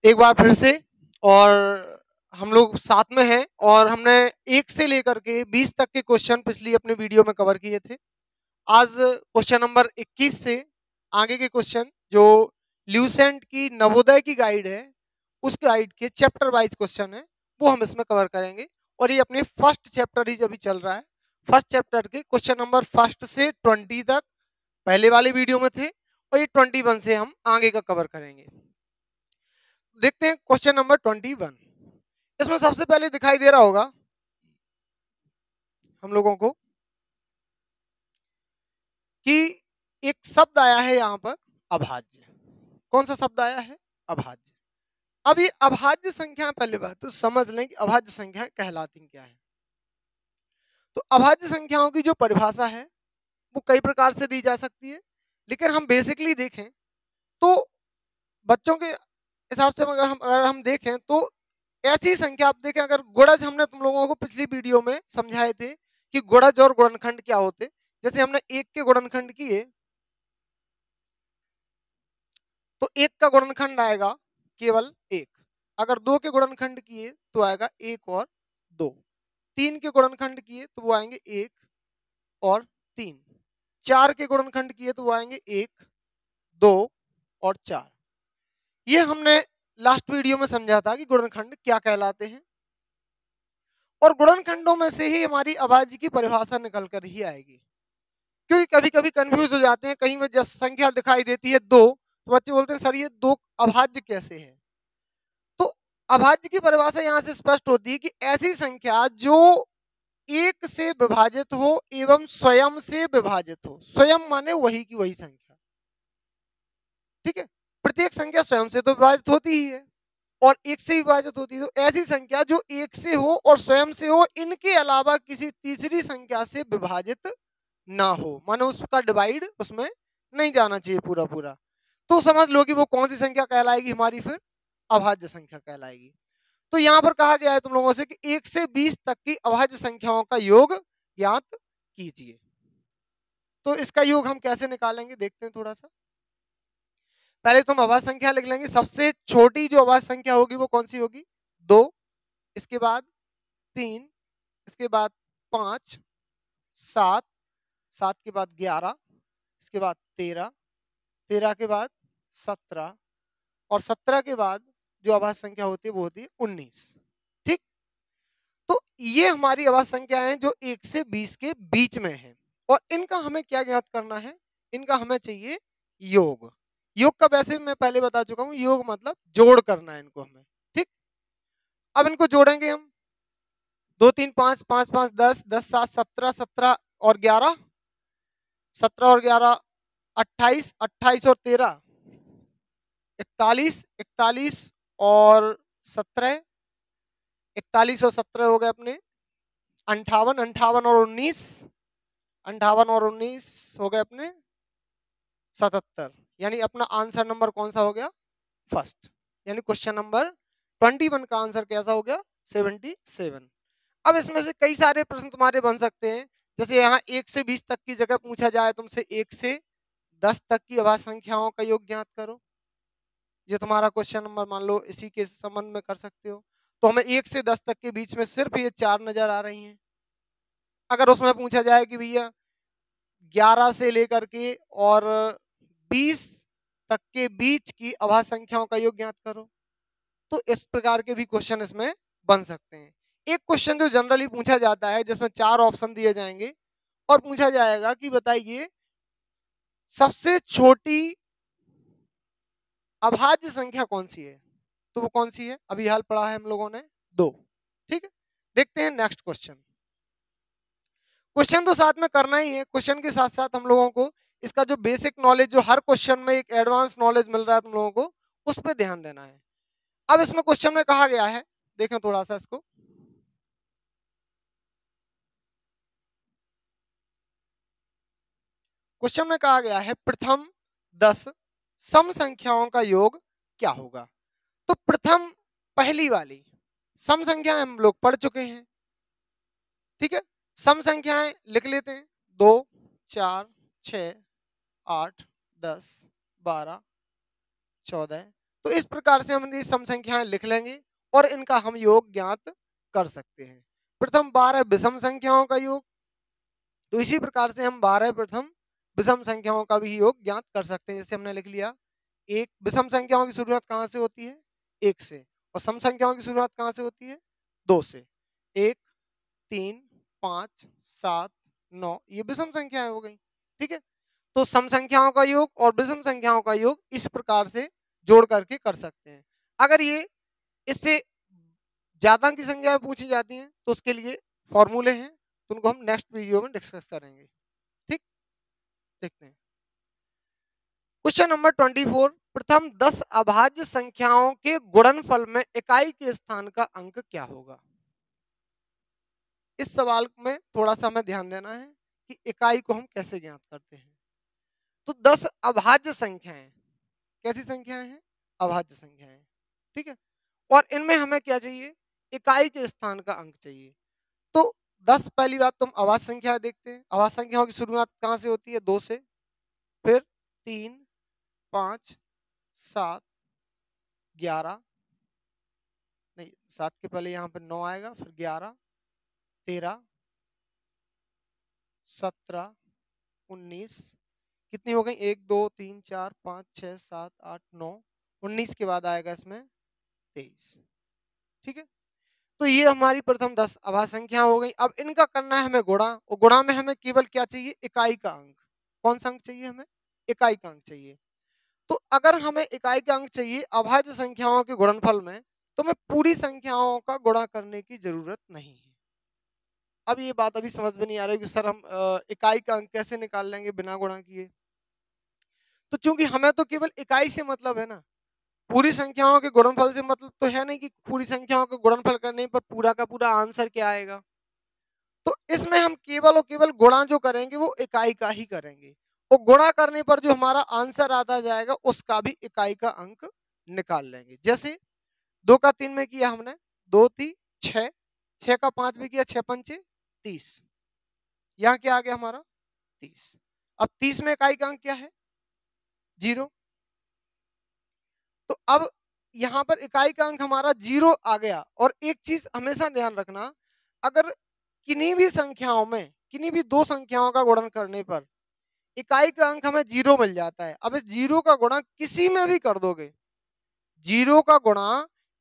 एक बार फिर से। और हम लोग साथ में हैं और हमने 1 से लेकर के 20 तक के क्वेश्चन पिछली अपने वीडियो में कवर किए थे। आज क्वेश्चन नंबर 21 से आगे के क्वेश्चन जो ल्यूसेंट की नवोदय की गाइड है, उस गाइड के चैप्टर वाइज क्वेश्चन है, वो हम इसमें कवर करेंगे। और ये अपने फर्स्ट चैप्टर ही अभी चल रहा है। फर्स्ट चैप्टर के क्वेश्चन नंबर 1 से 20 तक पहले वाले वीडियो में थे और ये 21 से हम आगे का कवर करेंगे। देखते हैं क्वेश्चन नंबर 21। इसमें सबसे पहले दिखाई दे रहा होगा हम लोगों को कि एक शब्द आया है यहाँ पर अभाज्य। कौन सा शब्द आया है? अभाज्य। अब ये अभाज्य संख्या पहले बात तो समझ लें कि अभाज्य संख्या कहलाती क्या है। तो अभाज्य संख्याओं की जो परिभाषा है वो कई प्रकार से दी जा सकती है, लेकिन हम बेसिकली देखें तो बच्चों के हिसाब से अगर हम देखें तो ऐसी संख्या, आप देखें अगर गुणज, हमने तुम लोगों को पिछली वीडियो में समझाए थे कि गुणज और गुणनखंड क्या होते। जैसे हमने 1 के गुणनखंड किए तो 1 का गुणनखंड आएगा केवल 1। अगर 2 के गुणनखंड किए तो आएगा 1 और 2। 3 के गुणनखंड किए तो वो आएंगे 1 और 3। 4 के गुणनखंड किए तो वो आएंगे 1, 2 और 4। ये हमने लास्ट वीडियो में समझा था कि गुणनखंड क्या कहलाते हैं। और गुणनखंडों में से ही हमारी अभाज्य की परिभाषा निकल कर ही आएगी, क्योंकि कभी कभी कंफ्यूज हो जाते हैं। कहीं में जब संख्या दिखाई देती है 2 तो बच्चे बोलते हैं सर ये 2 अभाज्य कैसे है। तो अभाज्य की परिभाषा यहाँ से स्पष्ट होती है कि ऐसी संख्या जो 1 से विभाजित हो एवं स्वयं से विभाजित हो। स्वयं माने वही की वही संख्या, ठीक है। प्रत्येक संख्या स्वयं से तो विभाजित होती ही है और 1 से विभाजित होती है। तो ऐसी संख्या जो 1 से हो और स्वयं से हो, इनके अलावा किसी तीसरी संख्या से विभाजित ना हो, मानो उसका डिवाइड उसमें नहीं जाना चाहिए पूरा पूरा। तो समझ लो कि वो कौन सी संख्या कहलाएगी हमारी, फिर अभाज्य संख्या कहलाएगी। तो यहां पर कहा गया है तुम लोगों से कि 1 से 20 तक की अभाज्य संख्याओं का योग ज्ञात कीजिए। तो इसका योग हम कैसे निकालेंगे देखते हैं थोड़ा सा। पहले तुम अभाज्य संख्या लिख लेंगे। सबसे छोटी जो अभाज्य संख्या होगी वो कौन सी होगी? 2, इसके बाद 3, इसके बाद 5, 7, 7 के बाद 11, इसके बाद 13, 13 के बाद 17 और 17 के बाद जो अभाज्य संख्या होती है वो होती है 19। ठीक, तो ये हमारी अभाज्य संख्या है जो 1 से 20 के बीच में है। और इनका हमें क्या ज्ञात करना है? इनका हमें चाहिए योग। योग का वैसे मैं पहले बता चुका हूं, योग मतलब जोड़ करना है इनको हमें। ठीक, अब इनको जोड़ेंगे हम। 2 3 5 5 5 10 10 7 17 17 और 11, 17 और 11 28, 28 और 13 41, 41 और 17, 41 और 17 हो गए अपने 58, 58 और 19, 58 और 19 हो गए अपने 77। यानी अपना आंसर नंबर कौन सा हो गया? फर्स्ट। यानी क्वेश्चन नंबर 21 का आंसर कैसा हो गया? 77। अब इसमें से कई सारे प्रश्न तुम्हारे बन सकते हैं। जैसे यहाँ 1 से 20 तक की जगह पूछा जाए तुमसे 1 से 10 तक की अभाज्य संख्याओं का योग ज्ञात करो, ये तुम्हारा क्वेश्चन नंबर मान लो इसी के संबंध में कर सकते हो। तो हमें 1 से 10 तक के बीच में सिर्फ ये 4 नजर आ रही हैं। अगर उसमें पूछा जाए कि भैया 11 से लेकर के और 20 तक के बीच की अभाज्य संख्याओं का योग ज्ञात करो, तो इस प्रकार के भी क्वेश्चन इसमें बन सकते हैं। एक क्वेश्चन जो जनरली पूछा जाता है जिसमें 4 ऑप्शन दिए जाएंगे और पूछा जाएगा कि बताइए सबसे छोटी अभाज्य संख्या कौन सी है? तो वो कौन सी है? अभी हाल पढ़ा है हम लोगों ने 2। ठीक है, देखते हैं नेक्स्ट क्वेश्चन। क्वेश्चन तो साथ में करना ही है, क्वेश्चन के साथ साथ हम लोगों को इसका जो बेसिक नॉलेज, जो हर क्वेश्चन में एक एडवांस नॉलेज मिल रहा है तुम लोगों को, उस पर ध्यान देना है। अब इसमें क्वेश्चन में कहा गया है, देखें थोड़ा सा इसको। क्वेश्चन में कहा गया है प्रथम 10 सम संख्याओं का योग क्या होगा। तो प्रथम पहली वाली सम संख्याएं हम लोग पढ़ चुके हैं, ठीक है। सम संख्याएं लिख लेते हैं। 2, 4, 6, 8, 10, 12, 14, तो इस प्रकार से हम ये सम संख्याएं लिख लेंगे और इनका हम योग ज्ञात कर सकते हैं। प्रथम 12 विषम संख्याओं का योग, तो इसी प्रकार से हम 12 प्रथम विषम संख्याओं का भी योग ज्ञात कर सकते हैं। जैसे हमने लिख लिया, एक विषम संख्याओं की शुरुआत कहाँ से होती है? 1 से, और सम संख्याओं की शुरुआत कहाँ से होती है? 2 से। 1, 3, 5, 7, 9 ये विषम संख्याएं हो गई। ठीक है, तो सम संख्याओं का योग और विषम संख्याओं का योग इस प्रकार से जोड़ करके कर सकते हैं। अगर ये इससे ज्यादा की संख्या पूछी जाती हैं तो उसके लिए फॉर्मूले हैं, तो उनको हम नेक्स्ट वीडियो में डिस्कस करेंगे। ठीक, देखते हैं क्वेश्चन नंबर 24। प्रथम 10 अभाज्य संख्याओं के गुणनफल में इकाई के स्थान का अंक क्या होगा? इस सवाल में थोड़ा सा हमें ध्यान देना है कि इकाई को हम कैसे ज्ञात करते हैं। तो 10 अभाज्य संख्याएं, कैसी संख्याएं हैं? अभाज्य संख्याएं। ठीक है, और इनमें हमें क्या चाहिए? इकाई के स्थान का अंक चाहिए। तो 10, पहली बात तो हम अभाज्य संख्या देखते हैं। अभाज्य संख्याओं की शुरुआत कहाँ से होती है? 2 से, फिर 3, 5, 7, 11, नहीं 7 के पहले यहाँ पे 9 आएगा, फिर 11, 13, 17, 19, कितनी हो गई? 1, 2, 3, 4, 5, 6, 7, 8, 9, 19 के बाद आएगा इसमें 23। ठीक है, तो ये हमारी प्रथम 10 अभाज्य संख्या हो गई। अब इनका करना है हमें गुणा, और गुणा में हमें केवल क्या चाहिए? इकाई का अंक। कौन सा अंक चाहिए हमें? इकाई का अंक चाहिए। तो अगर हमें इकाई का अंक चाहिए अभाज्य संख्याओं के गुणनफल में, तो हमें पूरी संख्याओं का गुणा करने की जरूरत नहीं है। अब ये बात अभी समझ में नहीं आ रही कि सर हम इकाई का अंक कैसे निकाल लेंगे बिना गुणा किए? तो चूंकि हमें तो केवल इकाई से मतलब है ना, पूरी संख्याओं के गुणनफल से मतलब तो है नहीं कि पूरी संख्याओं का गुणनफल करने पर पूरा का पूरा आंसर क्या आएगा। तो इसमें हम केवल और केवल गुणा जो करेंगे वो इकाई का ही करेंगे, और गुणा करने पर जो हमारा आंसर आता जाएगा उसका भी इकाई का अंक निकाल लेंगे। जैसे 2 का 3 में किया हमने, 2 3 6, 6 का 5 में किया, 6 पंचे 30, यहाँ क्या आ गया हमारा? 30। अब 30 में इकाई का अंक क्या है? 0। तो अब यहाँ पर इकाई का अंक हमारा 0 आ गया। और एक चीज हमेशा ध्यान रखना, अगर किन्हीं भी संख्याओं में किन्हीं भी 2 संख्याओं का गुणन करने पर इकाई का अंक हमें 0 मिल जाता है, अब इस 0 का गुणा किसी में भी कर दोगे, 0 का गुणा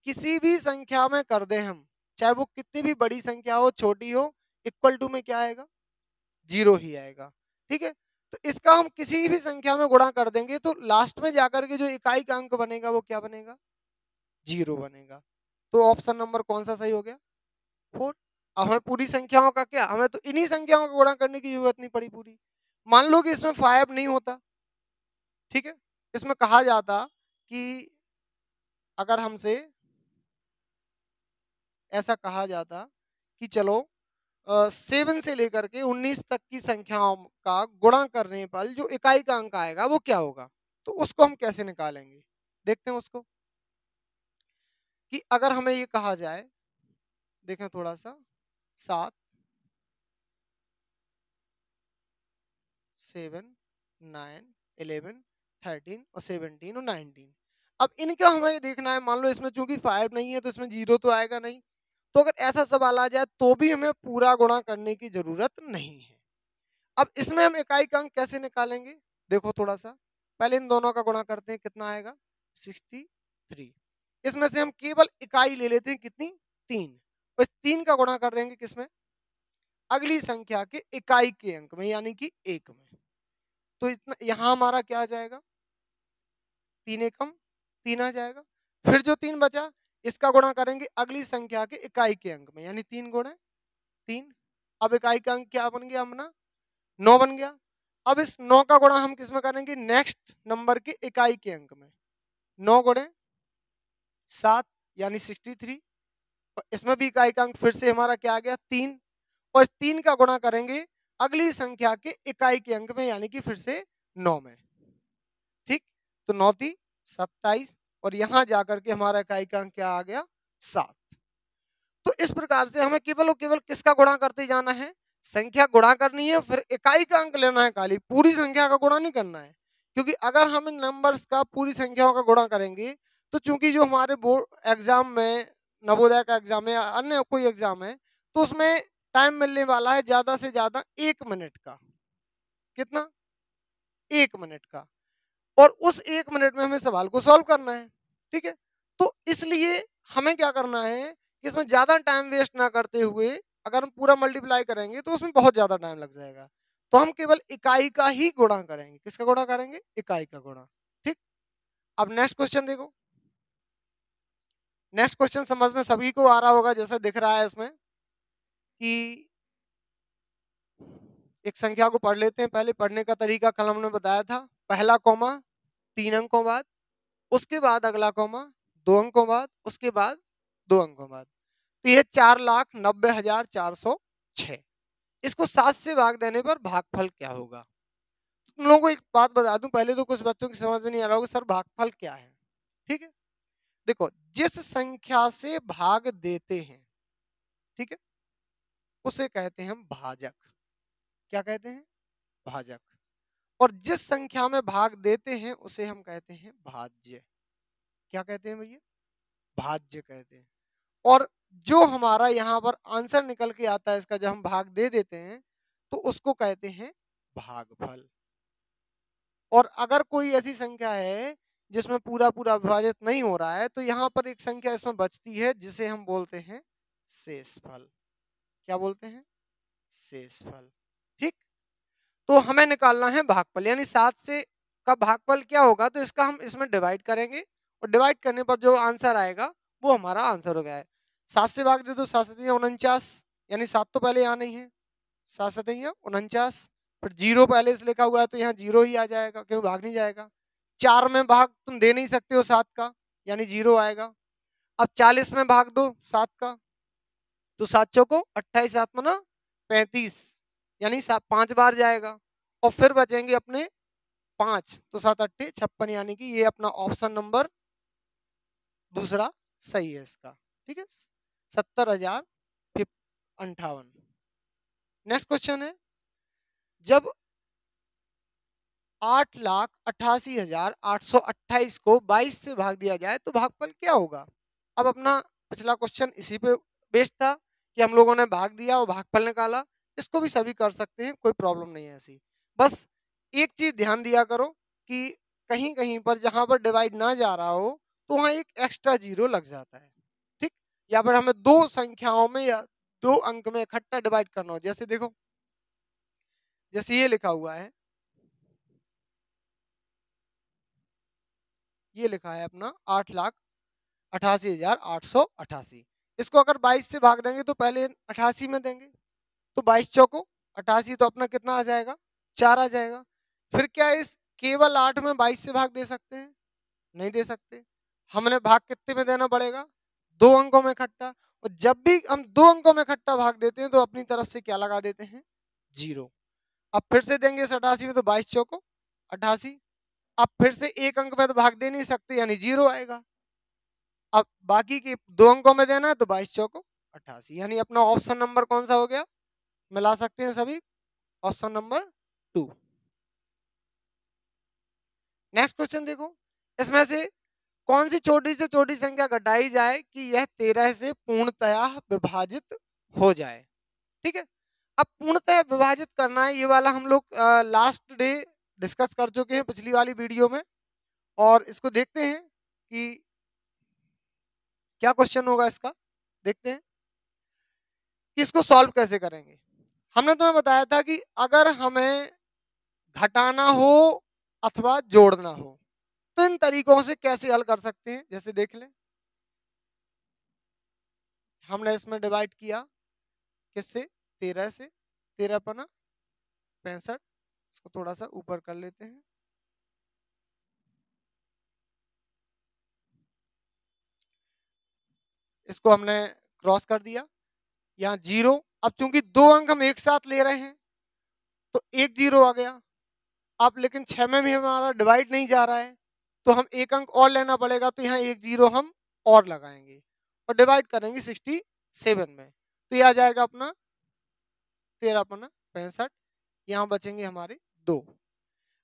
किसी भी संख्या में कर दे हम, चाहे वो कितनी भी बड़ी संख्या हो छोटी हो, इक्वल टू में क्या आएगा? 0 ही आएगा। ठीक है, तो इसका हम किसी भी संख्या में गुणा कर देंगे तो लास्ट में जाकर के जो इकाई का अंक बनेगा वो क्या बनेगा? 0 बनेगा। तो ऑप्शन नंबर कौन सा सही हो गया? 4। अब हमें पूरी संख्याओं का क्या, हमें तो इन्हीं संख्याओं का गुणा करने की जरूरत नहीं पड़ी पूरी। मान लो कि इसमें 5 नहीं होता, ठीक है, इसमें कहा जाता कि अगर हमसे ऐसा कहा जाता कि चलो 7 से लेकर के 19 तक की संख्याओं का गुणा करने पर जो इकाई का अंक आएगा वो क्या होगा, तो उसको हम कैसे निकालेंगे? देखते हैं उसको, कि अगर हमें ये कहा जाए, देखें थोड़ा सा, 7, 7, 9, 11, 13 और 17 और 19। अब इनका हमें देखना है, मान लो इसमें चूंकि 5 नहीं है तो इसमें 0 तो आएगा नहीं, तो अगर ऐसा सवाल आ जाए तो भी हमें पूरा गुणा करने की जरूरत नहीं है। अब इसमें हम इकाई का अंक कैसे निकालेंगे? देखो थोड़ा सा, पहले इन दोनों का गुणा करते हैं, कितना आएगा? 63। इसमें से हम केवल इकाई ले लेते हैं, कितनी? 3, और 3 का गुणा कर देंगे किसमें? अगली संख्या के इकाई के अंक में, यानी कि 1 में। तो इतना यहां हमारा क्या आ जाएगा? 3 एकम 3 आ जाएगा। फिर जो 3 बचा इसका गुणा करेंगे अगली संख्या के इकाई के अंक में, यानी 3 गुणे 3। अब इकाई का अंक क्या बन गया अपना? 9 बन गया। अब इस 9 का गुणा हम किस में करेंगे? नेक्स्ट नंबर के इकाई के अंक में। 9 गुणे 7 यानी 63, और इसमें भी इकाई का अंक फिर से हमारा क्या आ गया? 3, और 3 का गुणा करेंगे अगली संख्या के इकाई के अंक में, यानी कि फिर से 9 में। ठीक, तो 9 3 27, और यहां जाकर के हमारा इकाई का अंक क्या आ गया? 7। तो इस प्रकार से हमें केवल और केवल किसका गुणा करते जाना है? संख्या गुणा करनी है, फिर इकाई का अंक लेना है, खाली पूरी संख्या का गुणा नहीं करना है। क्योंकि अगर हम इन नंबर्स का पूरी संख्याओं का गुणा करेंगे तो चूंकि जो हमारे बोर्ड एग्जाम में, नवोदय का एग्जाम है या अन्य कोई एग्जाम है, तो उसमें टाइम मिलने वाला है ज्यादा से ज्यादा 1 मिनट का। कितना? 1 मिनट का। और उस 1 मिनट में हमें सवाल को सॉल्व करना है। ठीक है, तो इसलिए हमें क्या करना है कि इसमें ज्यादा टाइम वेस्ट ना करते हुए अगर हम पूरा मल्टीप्लाई करेंगे तो उसमें बहुत ज्यादा टाइम लग जाएगा, तो हम केवल इकाई का ही गुणा करेंगे। किसका गुणा करेंगे? इकाई का गुणा। ठीक, अब नेक्स्ट क्वेश्चन देखो। नेक्स्ट क्वेश्चन समझ में सभी को आ रहा होगा, जैसा दिख रहा है इसमें कि एक संख्या को पढ़ लेते हैं। पहले पढ़ने का तरीका कल हमने बताया था। पहला कॉमा 3 अंकों बाद, उसके बाद अगला कॉमा 2 अंकों बाद, उसके बाद 2 अंकों बाद। तो ये 4,90,406। इसको 7 से भाग देने पर भागफल क्या होगा? तुम लोगों को एक बात बता दूं, पहले तो कुछ बच्चों की समझ में नहीं आ रहा होगा सर भागफल क्या है। ठीक है, देखो जिस संख्या से भाग देते हैं, ठीक है, उसे कहते हैं हम भाजक। क्या कहते हैं? भाजक। और जिस संख्या में भाग देते हैं उसे हम कहते हैं भाज्य। क्या कहते हैं भैया? भाज्य कहते हैं। और जो हमारा यहाँ पर आंसर निकल के आता है इसका, जब हम भाग दे देते हैं तो उसको कहते हैं भागफल। और अगर कोई ऐसी संख्या है जिसमें पूरा पूरा विभाजित नहीं हो रहा है, तो यहाँ पर एक संख्या इसमें बचती है जिसे हम बोलते हैं शेषफल। क्या बोलते हैं? शेषफल। ठीक, तो हमें निकालना है भागफल, यानी 7 से का भागफल क्या होगा, तो इसका हम इसमें डिवाइड करेंगे और डिवाइड करने पर जो आंसर आएगा वो हमारा आंसर हो गया है। 7 से भाग दे दो, 7 7 49, यानी 7 तो पहले यहाँ नहीं है, 7 7 49, फिर 0 पहले से लिखा हुआ है तो यहाँ 0 ही आ जाएगा क्योंकि भाग नहीं जाएगा। 4 में भाग तुम दे नहीं सकते हो 7 का, यानी 0 आएगा। अब 40 में भाग दो 7 का, तो 7 चौको 28, 7 में ना 35, यानी 5 बार जाएगा। और फिर बचेंगे अपने 5, तो 7 8 56, यानी कि ये अपना ऑप्शन नंबर दूसरा सही है इसका। ठीक है, 70,058। नेक्स्ट क्वेश्चन है, जब 8,88,828 को 22 से भाग दिया जाए तो भागफल क्या होगा? अब अपना पिछला क्वेश्चन इसी पे बेस्ड था कि हम लोगों ने भाग दिया और भागफल निकाला। इसको भी सभी कर सकते हैं, कोई प्रॉब्लम नहीं है ऐसी। बस एक चीज ध्यान दिया करो कि कहीं कहीं पर जहां पर डिवाइड ना जा रहा हो तो वहां एक एक्स्ट्रा 0 लग जाता है। ठीक, या फिर हमें दो संख्याओं में या 2 अंक में इकट्ठा डिवाइड करना हो, जैसे देखो जैसे ये लिखा हुआ है, ये लिखा है अपना 8,88,888। इसको अगर 22 से भाग देंगे तो पहले 88 में देंगे, तो 22 चौको 88, तो अपना कितना आ जाएगा? 4 आ जाएगा। फिर क्या इस केवल 8 में 22 से भाग दे सकते हैं? नहीं दे सकते। हमने भाग कितने में देना पड़ेगा? 2 अंकों में इकट्ठा। और जब भी हम 2 अंकों में इकट्ठा भाग देते हैं तो अपनी तरफ से क्या लगा देते हैं? 0। अब फिर से देंगे इस 88 में, तो 22 चौको 88। अब फिर से 1 अंक में तो भाग दे नहीं सकते, यानी 0 आएगा। अब बाकी के 2 अंकों में देना है तो 22 चौको 88, यानी अपना ऑप्शन नंबर कौन सा हो गया? मिला सकते हैं सभी, ऑप्शन नंबर 2। नेक्स्ट क्वेश्चन देखो, इसमें से कौन सी छोटी से छोटी संख्या घटाई जाए कि यह 13 से पूर्णतया विभाजित हो जाए? ठीक है, अब पूर्णतः विभाजित करना है, ये वाला हम लोग लास्ट डे डिस्कस कर चुके हैं पिछली वाली वीडियो में। और इसको देखते हैं कि क्या क्वेश्चन होगा इसका, देखते हैं कि इसको सॉल्व कैसे करेंगे। हमने तुम्हें बताया था कि अगर हमें घटाना हो अथवा जोड़ना हो तो इन तरीकों से कैसे हल कर सकते हैं, जैसे देख लें। हमने इसमें डिवाइड किया किससे? 13 से। 13 पना 65, इसको थोड़ा सा ऊपर कर लेते हैं। इसको हमने क्रॉस कर दिया, यहाँ 0। अब चूंकि 2 अंक हम एक साथ ले रहे हैं तो एक 0 आ गया। अब लेकिन 6 में भी हमारा डिवाइड नहीं जा रहा है तो हम 1 अंक और लेना पड़ेगा, तो यहाँ एक 0 हम और लगाएंगे और डिवाइड करेंगे 67 में, तो ये आ जाएगा अपना 13 पना 65। यहाँ बचेंगे हमारे 2।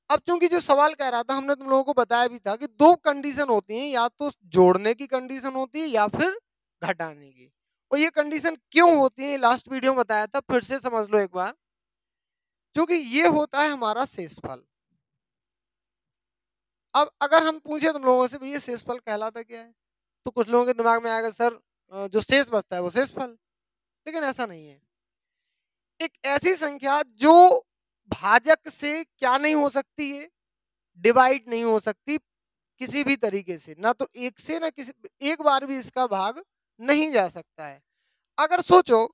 अब चूंकि जो सवाल कह रहा था, हमने तुम लोगों को बताया भी था कि दो कंडीशन होती हैं, या तो जोड़ने की कंडीशन होती है या फिर घटाने की। और ये कंडीशन क्यों होती है, लास्ट वीडियो में बताया था, फिर से समझ लो एक बार। क्योंकि ये होता है हमारा शेषफल। अब अगर हम पूछे तुम लोगों से भैया शेषफल कहलाता क्या है, तो कुछ लोगों के दिमाग में आएगा सर जो शेष बचता है वो शेषफल। लेकिन ऐसा नहीं है। एक ऐसी संख्या जो भाजक से क्या नहीं हो सकती है, डिवाइड नहीं हो सकती किसी भी तरीके से, ना तो एक से ना किसी, एक बार भी इसका भाग नहीं जा सकता है। अगर सोचो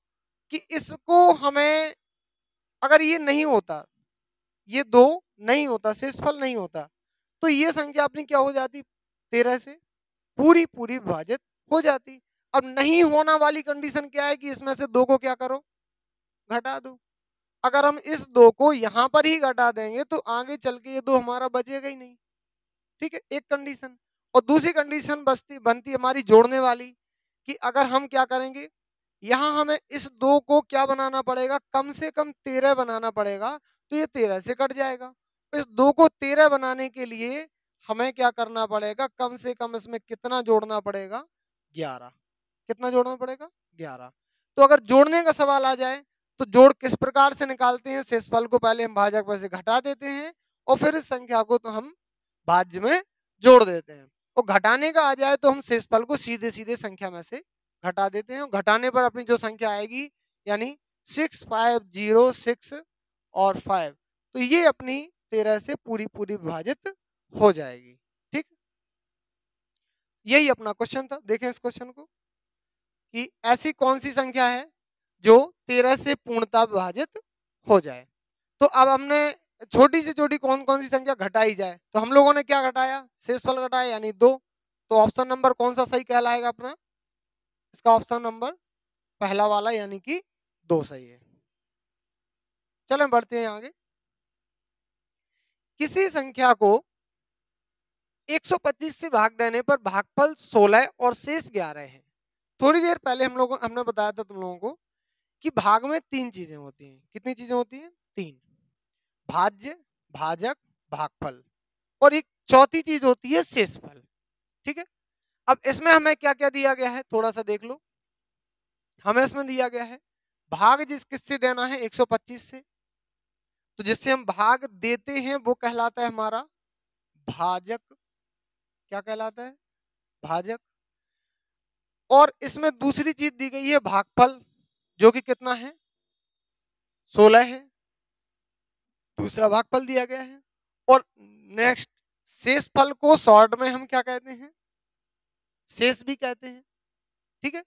कि इसको हमें, अगर ये नहीं होता, ये दो नहीं होता, शेषफल नहीं होता, तो ये संख्या अपनी क्या हो जाती, 13 से पूरी पूरी विभाजित हो जाती। अब नहीं होना वाली कंडीशन क्या है कि इसमें से दो को क्या करो, घटा दो। अगर हम इस दो को यहां पर ही घटा देंगे तो आगे चल के ये दो हमारा बचेगा ही नहीं। ठीक है, एक कंडीशन। और दूसरी कंडीशन बनती हमारी जोड़ने वाली, कि अगर हम क्या करेंगे, यहां हमें इस दो को क्या बनाना पड़ेगा, कम से कम 13 बनाना पड़ेगा, तो ये 13 से कट जाएगा। इस दो को 13 बनाने के लिए हमें क्या करना पड़ेगा, कम से कम इसमें कितना जोड़ना पड़ेगा, 11। कितना जोड़ना पड़ेगा, 11। तो अगर जोड़ने का सवाल आ जाए तो जोड़ किस प्रकार से निकालते हैं, शेषफल को पहले हम भाजक में से घटा देते हैं और फिर इस संख्या को तो हम भाज्य में जोड़ देते हैं। और घटाने का आ जाए तो हम शेषफल को सीधे सीधे संख्या में से घटा देते हैं। घटाने पर अपनी जो संख्या आएगी, यानी 6, 5, 0, 6 और 5, तो ये अपनी 13 से पूरी पूरी विभाजित हो जाएगी। ठीक, यही अपना क्वेश्चन था। देखें इस क्वेश्चन को कि ऐसी कौन सी संख्या है जो 13 से पूर्णतः विभाजित हो जाए। तो अब हमने छोटी से छोटी कौन कौन सी संख्या घटाई जाए, तो हम लोगों ने क्या घटाया, शेषफल घटाया यानी 2। तो ऑप्शन नंबर कौन सा सही कहलाएगा अपना, इसका ऑप्शन नंबर पहला वाला यानी कि 2 सही है। चलें बढ़ते हैं आगे। किसी संख्या को 125 से भाग देने पर भागफल 16 और शेष 11 है। थोड़ी देर पहले हमने बताया था तुम लोगों को कि भाग में 3 चीजें होती हैं। कितनी चीजें होती हैं, 3। भाज्य, भाजक, भागफल, और एक चौथी चीज होती है शेषफल। ठीक है, अब इसमें हमें क्या क्या दिया गया है, थोड़ा सा देख लो। हमें इसमें दिया गया है भाग किससे देना है, 125 से। तो जिससे हम भाग देते हैं वो कहलाता है हमारा भाजक। क्या कहलाता है, भाजक। और इसमें दूसरी चीज दी गई है भागफल, जो कि कितना है, 16 है, दूसरा भागफल दिया गया है। और नेक्स्ट शेषफल को शॉर्ट में हम क्या कहते हैं, शेष भी कहते हैं। ठीक है,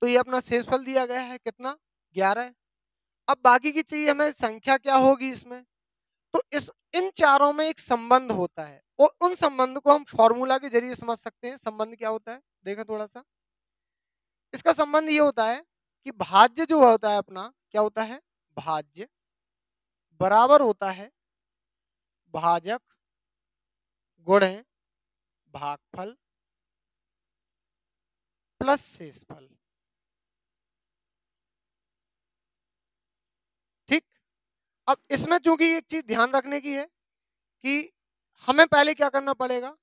तो ये अपना शेषफल दिया गया है कितना, 11। अब बाकी की चाहिए हमें संख्या क्या होगी इसमें, तो इस इन चारों में एक संबंध होता है और उन संबंध को हम फॉर्मूला के जरिए समझ सकते हैं। संबंध क्या होता है, देखें थोड़ा सा। इसका संबंध ये होता है कि भाज्य जो होता है अपना, क्या होता है, भाज्य बराबर होता है भाजक गुणे भागफल प्लस शेषफल। ठीक, अब इसमें चूंकि एक चीज ध्यान रखने की है कि हमें पहले क्या करना पड़ेगा,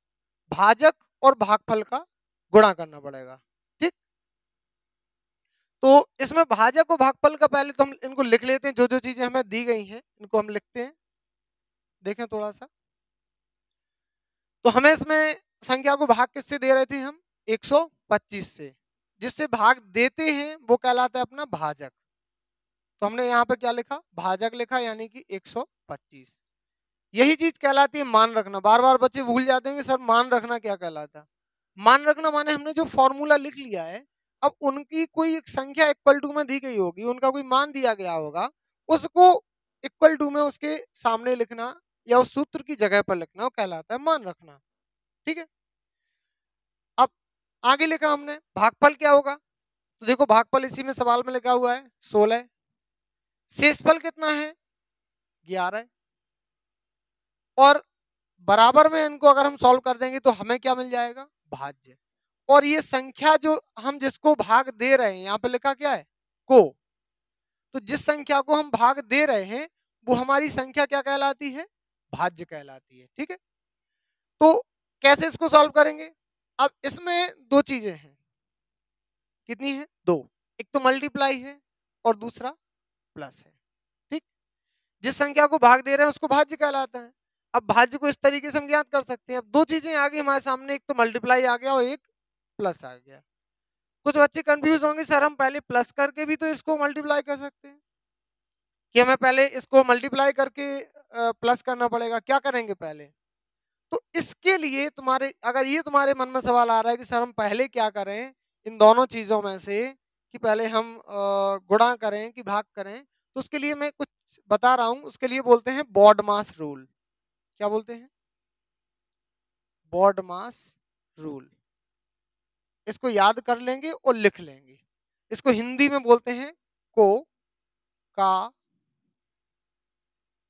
भाजक और भागफल का गुणा करना पड़ेगा। ठीक, तो इसमें भाजक और भागफल का पहले तो हम इनको लिख लेते हैं, जो जो चीजें हमें दी गई हैं इनको हम लिखते हैं। देखें थोड़ा सा, तो हमें इसमें संख्या को भाग किससे दे रहे थे हम, 125 से। जिससे भाग देते हैं वो कहलाता है अपना भाजक। तो हमने यहाँ पे क्या लिखा, भाजक लिखा, यानी कि 125। यही चीज कहलाती है मान रखना। बार बार बच्चे भूल जाते हैं कि सर मान रखना क्या कहलाता है। मान रखना माने हमने जो फॉर्मूला लिख लिया है, अब उनकी कोई एक संख्या इक्वल टू में दी गई होगी, उनका कोई मान दिया गया होगा, उसको इक्वल टू में उसके सामने लिखना या उस सूत्र की जगह पर लिखना, वो कहलाता है मान रखना। ठीक है, अब आगे लिखा हमने भागफल क्या होगा, तो देखो भागफल इसी में सवाल में लिखा हुआ है 16। शेषफल कितना है, 11। और बराबर में इनको अगर हम सॉल्व कर देंगे तो हमें क्या मिल जाएगा, भाज्य। और ये संख्या जो हम जिसको भाग दे रहे हैं, यहाँ पे लिखा क्या है, को। तो जिस संख्या को हम भाग दे रहे हैं वो हमारी संख्या क्या कहलाती है, भाज्य कहलाती है। ठीक है, तो कैसे इसको सॉल्व करेंगे? अब इसमें दो चीजें हैं, कितनी है? दो। एक तो मल्टीप्लाई है और दूसरा प्लस है। ठीक, जिस संख्या को भाग दे रहे हैं उसको भाज्य कहलाता है। अब भाज्य को इस तरीके से हम ज्ञात कर सकते हैं। अब दो चीजें आ गई हमारे सामने, एक तो मल्टीप्लाई आ गया और एक प्लस आ गया। कुछ बच्चे कंफ्यूज होंगे, सर हम पहले प्लस करके भी तो इसको मल्टीप्लाई कर सकते हैं, कि हमें पहले इसको मल्टीप्लाई करके प्लस करना पड़ेगा? क्या करेंगे पहले? तो इसके लिए तुम्हारे, अगर ये तुम्हारे मन में सवाल आ रहा है कि सर हम पहले क्या करें इन दोनों चीजों में से, कि पहले हम गुणा करें कि भाग करें, तो उसके लिए मैं कुछ बता रहा हूं। उसके लिए बोलते हैं बॉडमास रूल। क्या बोलते हैं? BODMAS rule. इसको याद कर लेंगे और लिख लेंगे। इसको हिंदी में बोलते हैं को का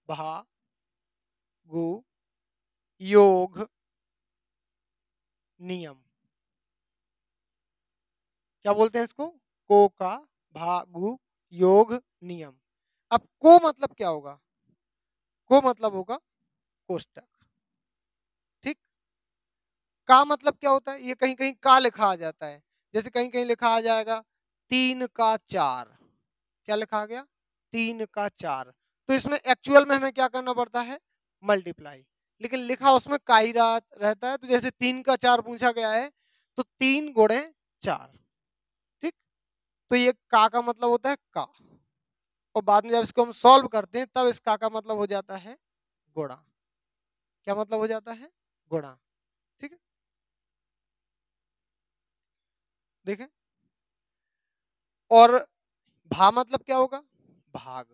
भा गु योग नियम। क्या बोलते हैं इसको? को का भागु योग नियम। अब को मतलब क्या होगा? को मतलब होगा कोष्टक। ठीक, का मतलब क्या होता है? ये कहीं कहीं का लिखा आ जाता है, जैसे कहीं कहीं लिखा आ जाएगा 3 का 4। क्या लिखा आ गया? 3 का 4। तो इसमें एक्चुअल में हमें क्या करना पड़ता है? मल्टीप्लाई। लेकिन लिखा उसमें का ही रहता है। तो जैसे 3 का 4 पूछा गया है, तो 3 गुणे 4। ठीक, तो ये का मतलब होता है का, और बाद में जब इसको हम सॉल्व करते हैं तब इस का मतलब हो जाता है गुणा। क्या मतलब हो जाता है? गुणा। ठीक है, देखें। और भा मतलब क्या होगा? भाग।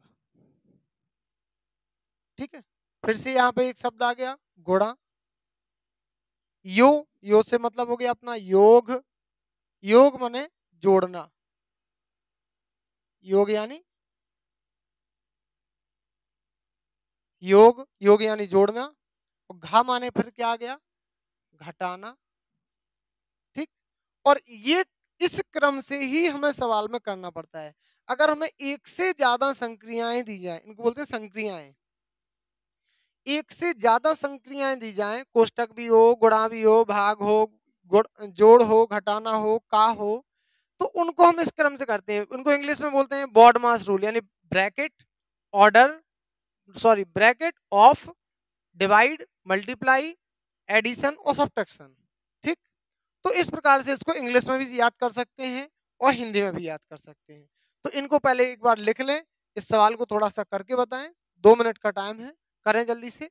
ठीक है, फिर से यहाँ पे एक शब्द आ गया गुणा। यो, यो से मतलब हो गया अपना योग। योग माने जोड़ना। योग यानी योग, योग यानी जोड़ना। और घा माने फिर क्या आ गया? घटाना। ठीक, और ये इस क्रम से ही हमें सवाल में करना पड़ता है। अगर हमें एक से ज्यादा संक्रियाएं दी जाए, इनको बोलते हैं संक्रियाएं, एक से ज्यादा संक्रियाएं दी जाएं, कोष्टक भी हो, गुणा भी हो, भाग हो, जोड़ हो, घटाना हो, का हो, तो उनको हम इस क्रम से करते हैं। उनको इंग्लिश में बोलते हैं बॉडमास रूल, यानी bracket order, sorry bracket of divide multiply addition और सब्ट्रैक्शन। ठीक, तो इस प्रकार से इसको इंग्लिश में भी याद कर सकते हैं और हिंदी में भी याद कर सकते हैं। तो इनको पहले एक बार लिख लें, इस सवाल को थोड़ा सा करके बताएं। 2 मिनट का टाइम है, करें जल्दी से।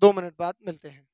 2 मिनट बाद मिलते हैं।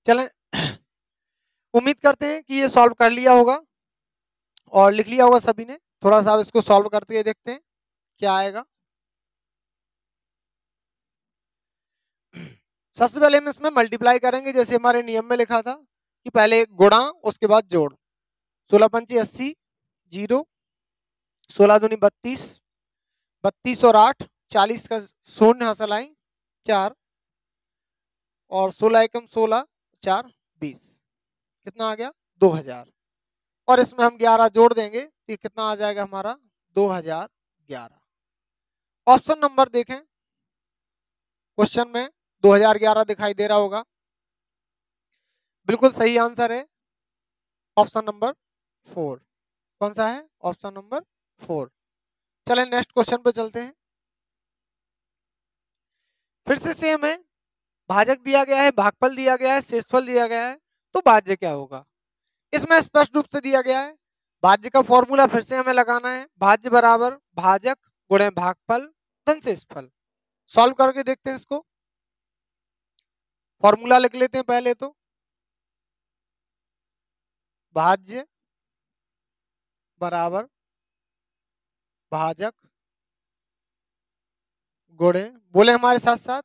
चलें, उम्मीद करते हैं कि ये सॉल्व कर लिया होगा और लिख लिया होगा सभी ने। थोड़ा सा इसको सॉल्व करके देखते हैं क्या आएगा। सबसे पहले हम इसमें मल्टीप्लाई करेंगे, जैसे हमारे नियम में लिखा था कि पहले गुणा उसके बाद जोड़। 16 पंचे 80, 0, 16 दूनी 32, 32 और 8 40 का शून्य हासिल आई 4, और 16 एकम 16, 4 20, कितना आ गया 2000। और इसमें हम 11 जोड़ देंगे तो कितना आ जाएगा हमारा 2011। ऑप्शन नंबर देखें, क्वेश्चन में 2011 दिखाई दे रहा होगा, बिल्कुल सही आंसर है ऑप्शन नंबर 4। कौन सा है? Option number 4। चलें नेक्स्ट क्वेश्चन पे चलते हैं। फिर से सेम है, भाजक दिया गया है, भागफल दिया गया है, शेषफल दिया गया है, तो भाज्य क्या होगा? इसमें स्पष्ट रूप से दिया गया है। भाज्य का फॉर्मूला फिर से हमें लगाना है, भाज्य बराबर भाजक गुणे भागफल धन शेषफल। सॉल्व करके देखते हैं इसको। फॉर्मूला लिख लेते हैं पहले तो, भाज्य बराबर भाजक गुणे, बोले हमारे साथ साथ,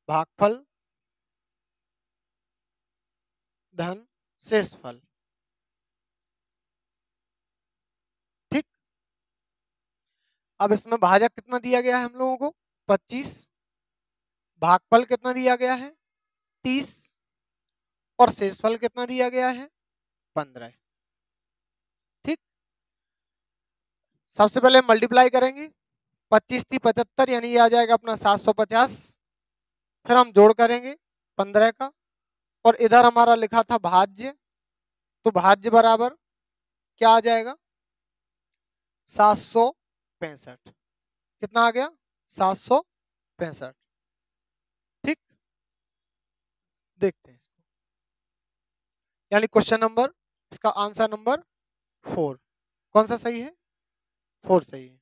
भागफल धन शेषफल। ठीक, अब इसमें भाजक कितना दिया गया है हम लोगों को 25, भागफल कितना दिया गया है 30, और शेषफल कितना दिया गया है 15। ठीक, सबसे पहले मल्टीप्लाई करेंगे, 25 थी 75, यानी ये आ जाएगा अपना 750। फिर हम जोड़ करेंगे 15 का, और इधर हमारा लिखा था भाज्य, तो भाज्य बराबर क्या आ जाएगा 765। कितना आ गया 765। ठीक, देखते हैं इसको, यानी क्वेश्चन नंबर, इसका आंसर नंबर 4। कौन सा सही है? 4 सही है।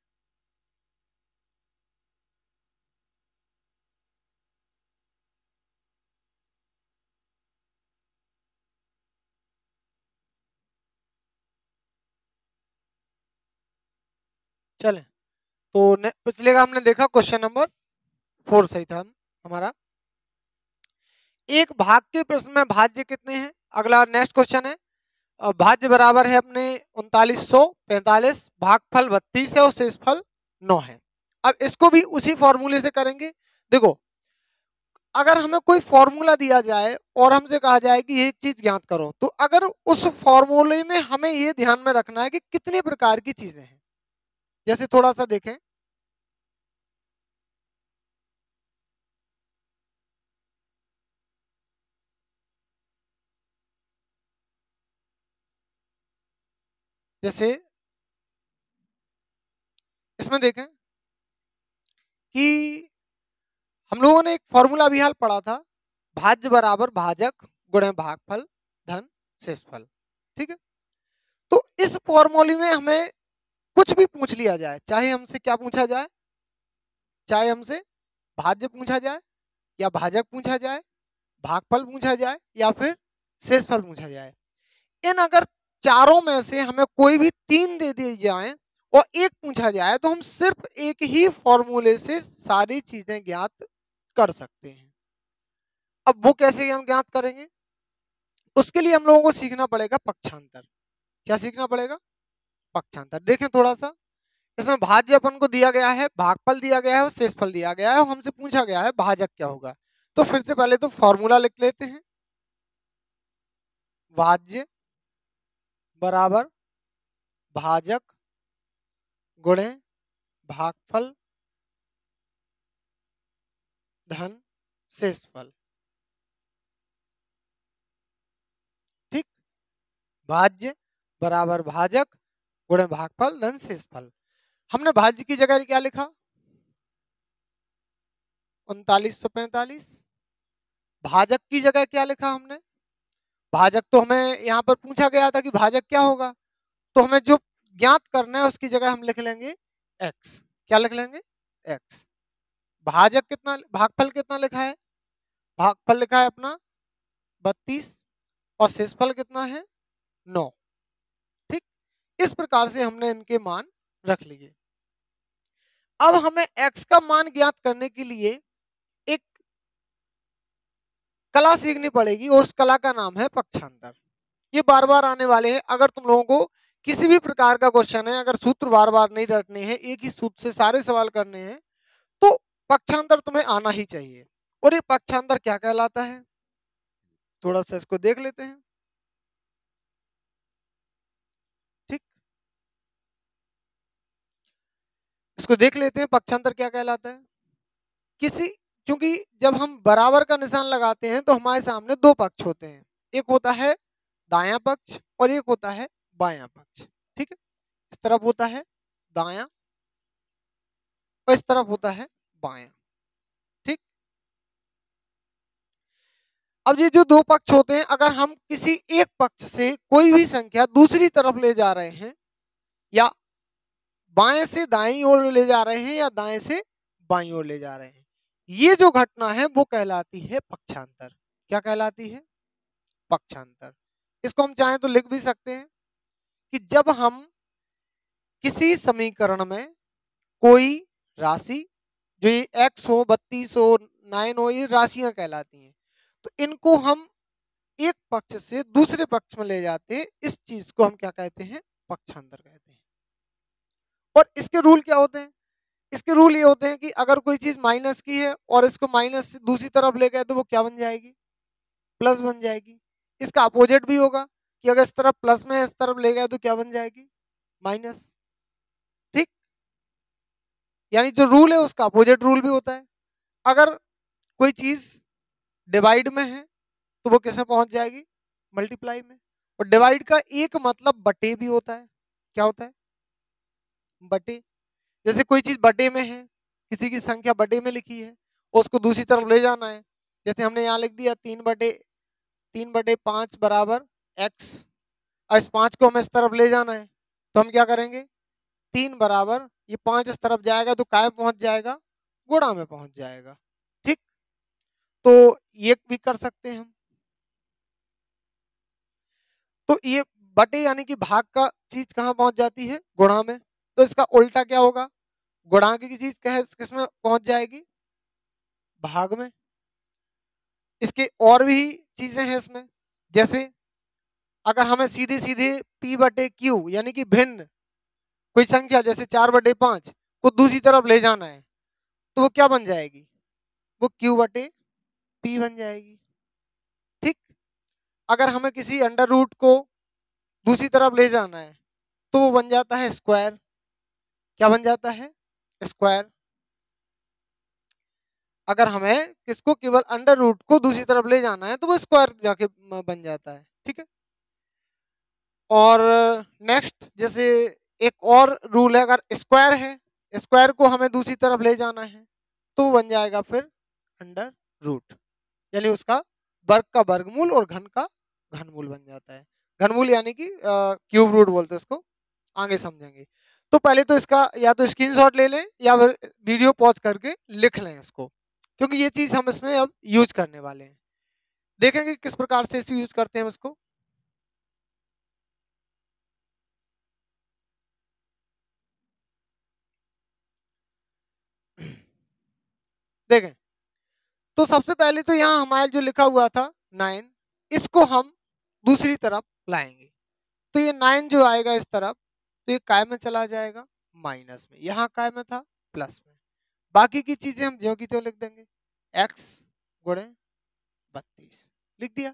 चलें, तो पिछले का हमने देखा क्वेश्चन नंबर 4 सही था हमारा। एक भाग के प्रश्न में भाज्य कितने हैं? अगला नेक्स्ट क्वेश्चन है, भाज्य बराबर है अपने 3945, भागफल 32 है और शेषफल 9 है। अब इसको भी उसी फॉर्मूले से करेंगे। देखो, अगर हमें कोई फॉर्मूला दिया जाए और हमसे कहा जाए कि एक चीज ज्ञात करो, तो अगर उस फॉर्मूले में हमें ये ध्यान में रखना है कि कितने प्रकार की चीजें हैं। जैसे थोड़ा सा देखें, जैसे इसमें देखें कि हम लोगों ने एक फॉर्मूला अभी हाल पढ़ा था, भाज्य बराबर भाजक गुणे भागफल धन शेषफल। ठीक है, तो इस फॉर्मूले में हमें कुछ भी पूछ लिया जाए, चाहे हमसे क्या पूछा जाए, चाहे हमसे भाज्य पूछा जाए या भाजक पूछा जाए, भागफल पूछा जाए या फिर शेषफल पूछा जाए, इन अगर चारों में से हमें कोई भी 3 दे दिए जाए और एक पूछा जाए, तो हम सिर्फ एक ही फॉर्मूले से सारी चीजें ज्ञात कर सकते हैं। अब वो कैसे हम ज्ञात करेंगे? उसके लिए हम लोगों को सीखना पड़ेगा पक्षांतर। क्या सीखना पड़ेगा? पक्षांतर। देखें थोड़ा सा, इसमें भाज्य अपन को दिया गया है, भागफल दिया गया है और शेषफल दिया गया है, और हमसे पूछा गया है भाजक क्या होगा। तो फिर से पहले तो फॉर्मूला लिख लेते हैं, भाज्य बराबर भाजक गुणे भागफल धन शेषफल। ठीक, भाज्य बराबर भाजक गुणे भागफल धन शेषफल। हमने भाज्य की जगह क्या लिखा 3945, भाजक की जगह क्या लिखा हमने, भाजक तो हमें यहाँ पर पूछा गया था कि भाजक क्या होगा, तो हमें जो ज्ञात करना है उसकी जगह हम लिख लेंगे x। क्या लिख लेंगे? x। भाजक कितना, भागफल कितना लिखा है, भागफल लिखा है अपना 32, और शेषफल कितना है 9। ठीक, इस प्रकार से हमने इनके मान रख लिए। अब हमें x का मान ज्ञात करने के लिए एक कला सीखनी पड़ेगी और उस कला का नाम है पक्षांतर। ये बार बार आने वाले हैं। अगर तुम लोगों को किसी भी प्रकार का क्वेश्चन है, अगर सूत्र बार बार नहीं रटने हैं, एक ही सूत्र से सारे सवाल करने हैं, तो पक्षांतर तुम्हें आना ही चाहिए। और ये पक्षांतर क्या कहलाता है, थोड़ा सा इसको देख लेते हैं। ठीक, इसको देख लेते हैं पक्षांतर क्या कहलाता है। किसी, क्योंकि जब हम बराबर का निशान लगाते हैं तो हमारे सामने दो पक्ष होते हैं, एक होता है दायां पक्ष और एक होता है बायां पक्ष। ठीक है, इस तरफ होता है दायां और इस तरफ होता है बायां। ठीक, अब ये जो दो पक्ष होते हैं, अगर हम किसी एक पक्ष से कोई भी संख्या दूसरी तरफ ले जा रहे हैं, या बाएं से दाईं ओर ले जा रहे हैं, या दाएं से बाईं ओर ले जा रहे हैं, ये जो घटना है वो कहलाती है पक्षांतर। क्या कहलाती है, पक्षांतर। इसको हम चाहें तो लिख भी सकते हैं कि जब हम किसी समीकरण में कोई राशि, जो ये x हो, 32 हो, 9 हो, ये राशियां कहलाती हैं, तो इनको हम एक पक्ष से दूसरे पक्ष में ले जाते हैं, इस चीज को हम क्या कहते हैं, पक्षांतर कहते हैं। और इसके रूल क्या होते हैं, इसके रूल ये होते हैं कि अगर कोई चीज माइनस की है और इसको माइनस से दूसरी तरफ ले गए तो वो क्या बन जाएगी, प्लस बन जाएगी। इसका अपोजिट भी होगा कि अगर इस तरफ प्लस में इस तरफ ले गए तो क्या बन जाएगी, माइनस। ठीक, यानी जो रूल है उसका अपोजिट रूल भी होता है। अगर कोई चीज डिवाइड में है तो वो किसमें पहुंच जाएगी, मल्टीप्लाई में। और डिवाइड का एक मतलब बटे भी होता है। क्या होता है, बटे। जैसे कोई चीज बटे में है, किसी की संख्या बटे में लिखी है, उसको दूसरी तरफ ले जाना है, जैसे हमने यहाँ लिख दिया 3/5 बराबर x, और इस 5 को हमें इस तरफ ले जाना है, तो हम क्या करेंगे, 3 बराबर ये 5 इस तरफ जाएगा तो काय पहुंच जाएगा, गुणा में पहुंच जाएगा। ठीक, तो ये भी कर सकते हैं हम। तो ये बटे यानी कि भाग का चीज कहाँ पहुंच जाती है, गुणा में। तो इसका उल्टा क्या होगा, गुणा की चीज किसमें पहुंच जाएगी, भाग में। इसके और भी चीजें हैं इसमें, जैसे अगर हमें सीधे सीधे p/q यानी कि भिन्न कोई संख्या जैसे 4/5 को दूसरी तरफ ले जाना है, तो वो क्या बन जाएगी, वो q/p बन जाएगी। ठीक, अगर हमें किसी अंडर रूट को दूसरी तरफ ले जाना है तो वो बन जाता है स्क्वायर। क्या बन जाता है, स्क्वायर। अगर हमें किसको, केवल अंडर रूट को दूसरी तरफ ले जाना है तो वो स्क्वायर जाके बन जाता है। ठीक है, और नेक्स्ट जैसे एक और रूल है, अगर स्क्वायर है, स्क्वायर को हमें दूसरी तरफ ले जाना है तो वो बन जाएगा फिर अंडर रूट, यानी उसका वर्ग का वर्गमूल और घन का घनमूल बन जाता है। घनमूल यानी कि क्यूब रूट बोलते हैं उसको, आगे समझेंगे। तो पहले तो इसका या तो स्क्रीनशॉट ले लें या फिर वीडियो पॉज करके लिख लें इसको, क्योंकि ये चीज हम इसमें अब यूज करने वाले हैं। देखेंगे किस प्रकार से इसे यूज करते हैं इसको। देखें, तो सबसे पहले तो यहाँ हमारे जो लिखा हुआ था 9, इसको हम दूसरी तरफ लाएंगे, तो ये 9 जो आएगा इस तरफ, तो ये काय में चला जाएगा माइनस में, यहाँ काय में था प्लस में। बाकी की चीजें हम ज्यों की त्यों लिख देंगे, x गुणे 32 लिख दिया।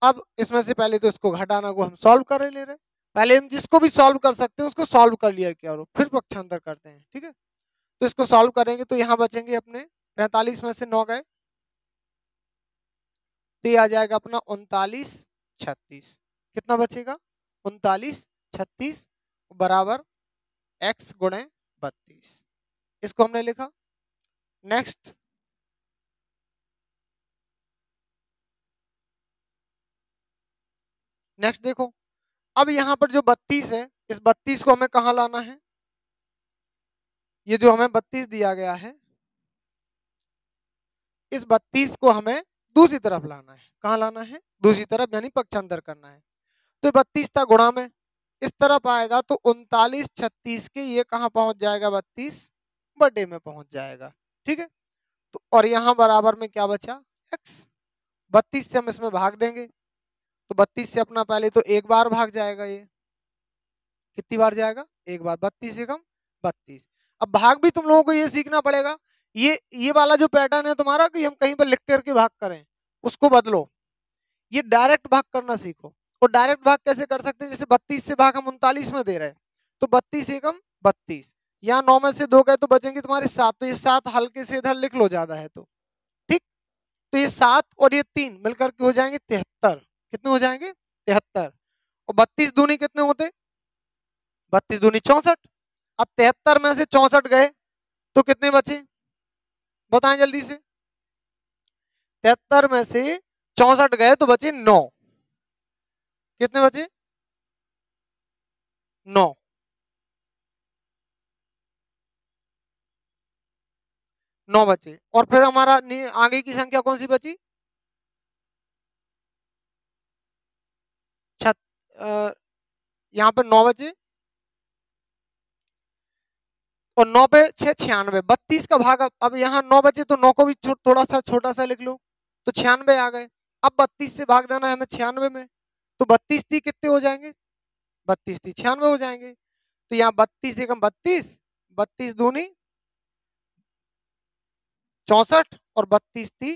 अब इसमें से पहले तो इसको घटाना को हम सॉल्व कर ले रहे हैं, पहले हम जिसको भी सॉल्व कर सकते हैं उसको सॉल्व कर लिया क्या, और फिर पक्षांतर करते हैं। ठीक है, तो इसको सॉल्व करेंगे तो यहाँ बचेंगे अपने 45 में से 9 गए, तो ये आ जाएगा अपना 39 36। कितना बचेगा, 39 36 बराबर x गुणे 32। इसको हमने लिखा। नेक्स्ट नेक्स्ट देखो, अब यहाँ पर जो 32 है, इस 32 को हमें कहाँ लाना है, ये जो हमें 32 दिया गया है, इस 32 को हमें दूसरी तरफ लाना है। कहाँ लाना है, दूसरी तरफ, यानी पक्षांतर करना है। तो 32 था गुणा में, इस तरफ आएगा तो 39 36 के ये कहाँ पहुंच जाएगा, 32 बटे में पहुंच जाएगा। ठीक है, तो और यहाँ बराबर में क्या बचा, x। 32 से हम इसमें भाग देंगे तो 32 से अपना पहले तो एक बार भाग जाएगा, ये कितनी बार जाएगा, एक बार, 32 से कम 32। अब भाग भी तुम लोगों को ये सीखना पड़ेगा, ये वाला जो पैटर्न है तुम्हारा कि हम कहीं पर लिख करके भाग करें, उसको बदलो, ये डायरेक्ट भाग करना सीखो। और डायरेक्ट भाग कैसे कर सकते हैं, जैसे 32 से भाग हम 39 में दे रहे हैं तो 32 एकम 32, यहाँ 9 में से 2 गए तो बचेंगे तुम्हारे 7, तो ये 7 हल्के से इधर लिख लो ज्यादा है तो, ठीक। तो ये 7 और ये 3 मिलकर के हो जाएंगे 73, कितने हो जाएंगे 73। और 32 दूनी कितने होते, 32 दूनी 64। अब 73 में से 64 गए तो कितने बचे, बताएं जल्दी से, 73 में से 64 गए तो बचे 9, कितने बचे 9, 9 बचे। और फिर हमारा आगे की संख्या कौन सी बची, यहाँ पर 9 बचे और 9 पे 6 96, 32 का भाग, अब यहाँ 9 बचे तो 9 को भी थोड़ा सा छोटा सा लिख लो तो 96 आ गए। अब 32 से भाग देना है हमें 96 में, तो 32 थी कितने हो जाएंगे, 32 थी 96 हो जाएंगे। तो यहाँ 32 एकम 32, 32 दूनी 64 और 32 थी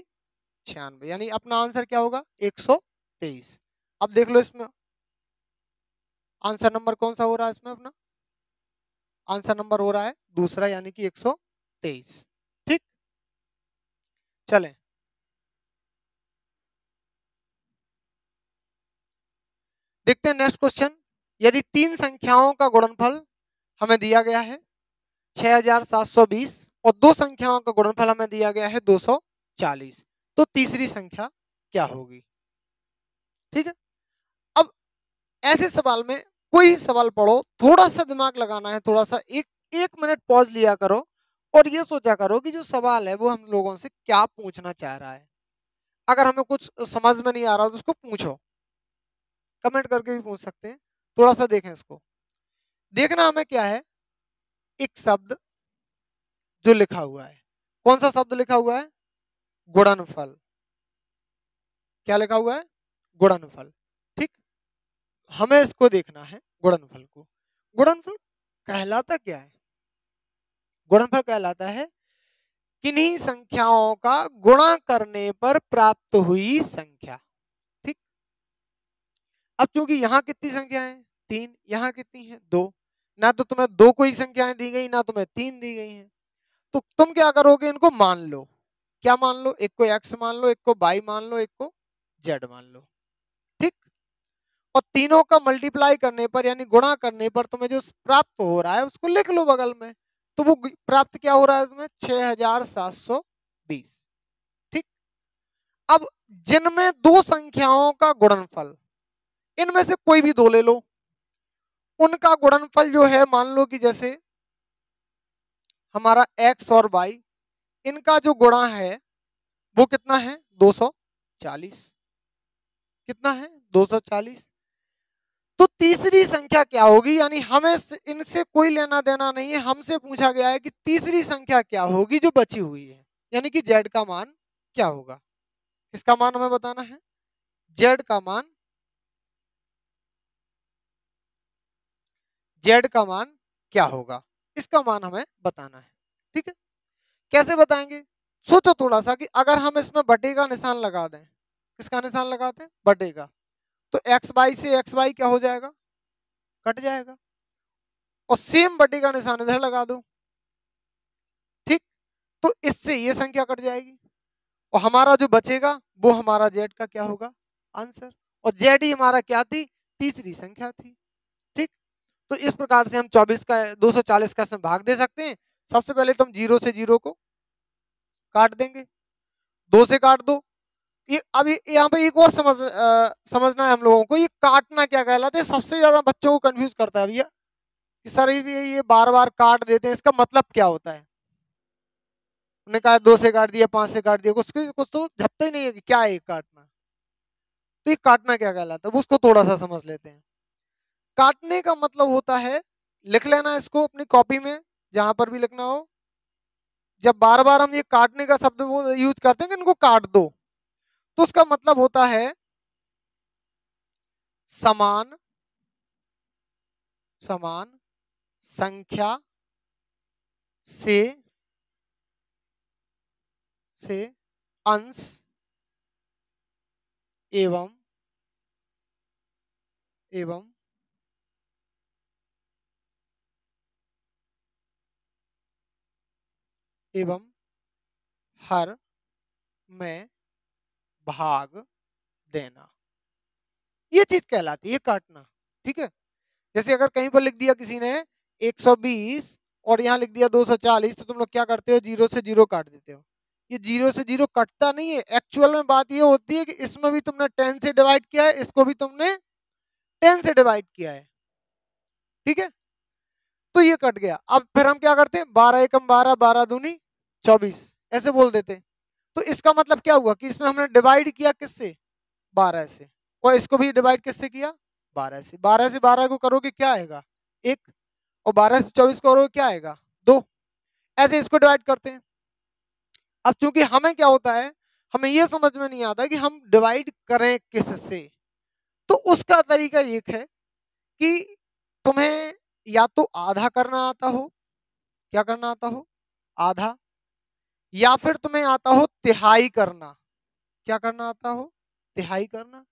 96, यानी अपना आंसर क्या होगा 123। अब देख लो इसमें आंसर नंबर कौन सा हो रहा है, इसमें अपना आंसर नंबर हो रहा है दूसरा, यानी कि 123, ठीक। चलें देखते हैं नेक्स्ट क्वेश्चन। यदि 3 संख्याओं का गुणनफल हमें दिया गया है 6720 और 2 संख्याओं का गुणनफल हमें दिया गया है 240, तो तीसरी संख्या क्या होगी, ठीक है। अब ऐसे सवाल में कोई सवाल पढ़ो, थोड़ा सा दिमाग लगाना है, थोड़ा सा एक मिनट पॉज लिया करो और ये सोचा करो कि जो सवाल है वो हम लोगों से क्या पूछना चाह रहा है। अगर हमें कुछ समझ में नहीं आ रहा तो उसको पूछो, कमेंट करके भी पूछ सकते हैं। थोड़ा सा देखें इसको, देखना हमें क्या है, एक शब्द जो लिखा हुआ है, कौन सा शब्द लिखा हुआ है, गुणनफल, क्या लिखा हुआ है, गुणनफल, ठीक। हमें इसको देखना है गुणनफल को। गुणनफल कहलाता क्या है, गुणनफल कहलाता है किन्हीं संख्याओं का गुणा करने पर प्राप्त हुई संख्या, ठीक। अब चूंकि यहाँ कितनी संख्या है 3, यहाँ कितनी है 2, ना तो तुम्हें 2 कोई संख्याएं दी गई ना तुम्हें 3 दी गई हैं, तो तुम क्या करोगे, इनको मान लो, क्या मान लो, एक को x मान लो, एक को y मान लो, एक को z मान लो, ठीक। और तीनों का मल्टीप्लाई करने पर यानी गुणा करने पर तुम्हें जो प्राप्त हो रहा है उसको लिख लो बगल में, तो वो प्राप्त क्या हो रहा है तुम्हें 6720, ठीक। अब जिनमें 2 संख्याओं का गुणनफल, इनमें से कोई भी 2 ले लो, उनका गुणनफल जो है मान लो कि जैसे हमारा x और y, इनका जो गुणा है वो कितना है 240, कितना है 240। तो तीसरी संख्या क्या होगी, यानी हमें इनसे कोई लेना देना नहीं है, हमसे पूछा गया है कि तीसरी संख्या क्या होगी जो बची हुई है, यानी कि z का मान क्या होगा, किसका मान हमें बताना है, z का मान, z का मान क्या होगा, इसका मान हमें बताना है, ठीक है। कैसे बताएंगे, सोचो थोड़ा सा कि अगर हम इसमें बटे का निशान लगा दें, किसका निशान लगाते हैं, बटे का, तो एक्स वाई से एक्स वाई क्या हो जाएगा, कट जाएगा, और सेम बटे का निशान इधर लगा दो, ठीक। तो इससे ये संख्या कट जाएगी और हमारा जो बचेगा वो हमारा जेड का क्या होगा, आंसर। और जेड ही हमारा क्या थी, तीसरी संख्या थी, ठीक। तो इस प्रकार से हम 24 का 240 का इसमें भाग दे सकते हैं। सबसे पहले तो हम 0 से 0 को काट देंगे, 2 से काट दो, ये अभी यहाँ पे एक और समझना है हम लोगों को, ये काटना क्या कहलाता है, सबसे ज्यादा बच्चों को कंफ्यूज करता है भैया कि सर ये बार बार काट देते हैं, इसका मतलब क्या होता है। उन्होंने कहा 2 से काट दिया, 5 से काट दिया, कुछ तो झपता ही नहीं है कि क्या है काटना, तो ये काटना क्या कहलाता है उसको थोड़ा सा समझ लेते हैं। काटने का मतलब होता है, लिख लेना इसको अपनी कॉपी में जहां पर भी लिखना हो, जब बार बार हम ये काटने का शब्द वो यूज करते हैं कि इनको काट दो, तो उसका मतलब होता है समान समान संख्या से अंश एवं एवं एवं हर में भाग देना, ये चीज कहलाती है काटना। ठीक है, जैसे अगर कहीं पर लिख दिया किसी ने 120 और यहाँ लिख दिया 240, तो तुम लोग क्या करते हो, जीरो से जीरो काट देते हो। ये जीरो से जीरो कटता नहीं है, एक्चुअल में बात ये होती है कि इसमें भी तुमने 10 से डिवाइड किया है, इसको भी तुमने 10 से डिवाइड किया है। ठीक है, तो ये कट गया। अब फिर हम क्या करते हैं, 12 एकम 12, 12 दूनी 24, ऐसे बोल देते हैं। तो इसका मतलब क्या हुआ कि इसमें हमने डिवाइड किया किससे, 12 से, और इसको भी डिवाइड किससे किया, 12 से। 12 से 12 को करोगे क्या आएगा, 1, और 12 से 24 को करोगे क्या आएगा, 2। ऐसे इसको डिवाइड करते हैं। अब चूंकि हमें क्या होता है, हमें यह समझ में नहीं आता कि हम डिवाइड करें किससे, तो उसका तरीका एक है कि तुम्हें या तो आधा करना आता हो, क्या करना आता हो, आधा, या फिर तुम्हें आता हो तिहाई करना, क्या करना आता हो, तिहाई करना,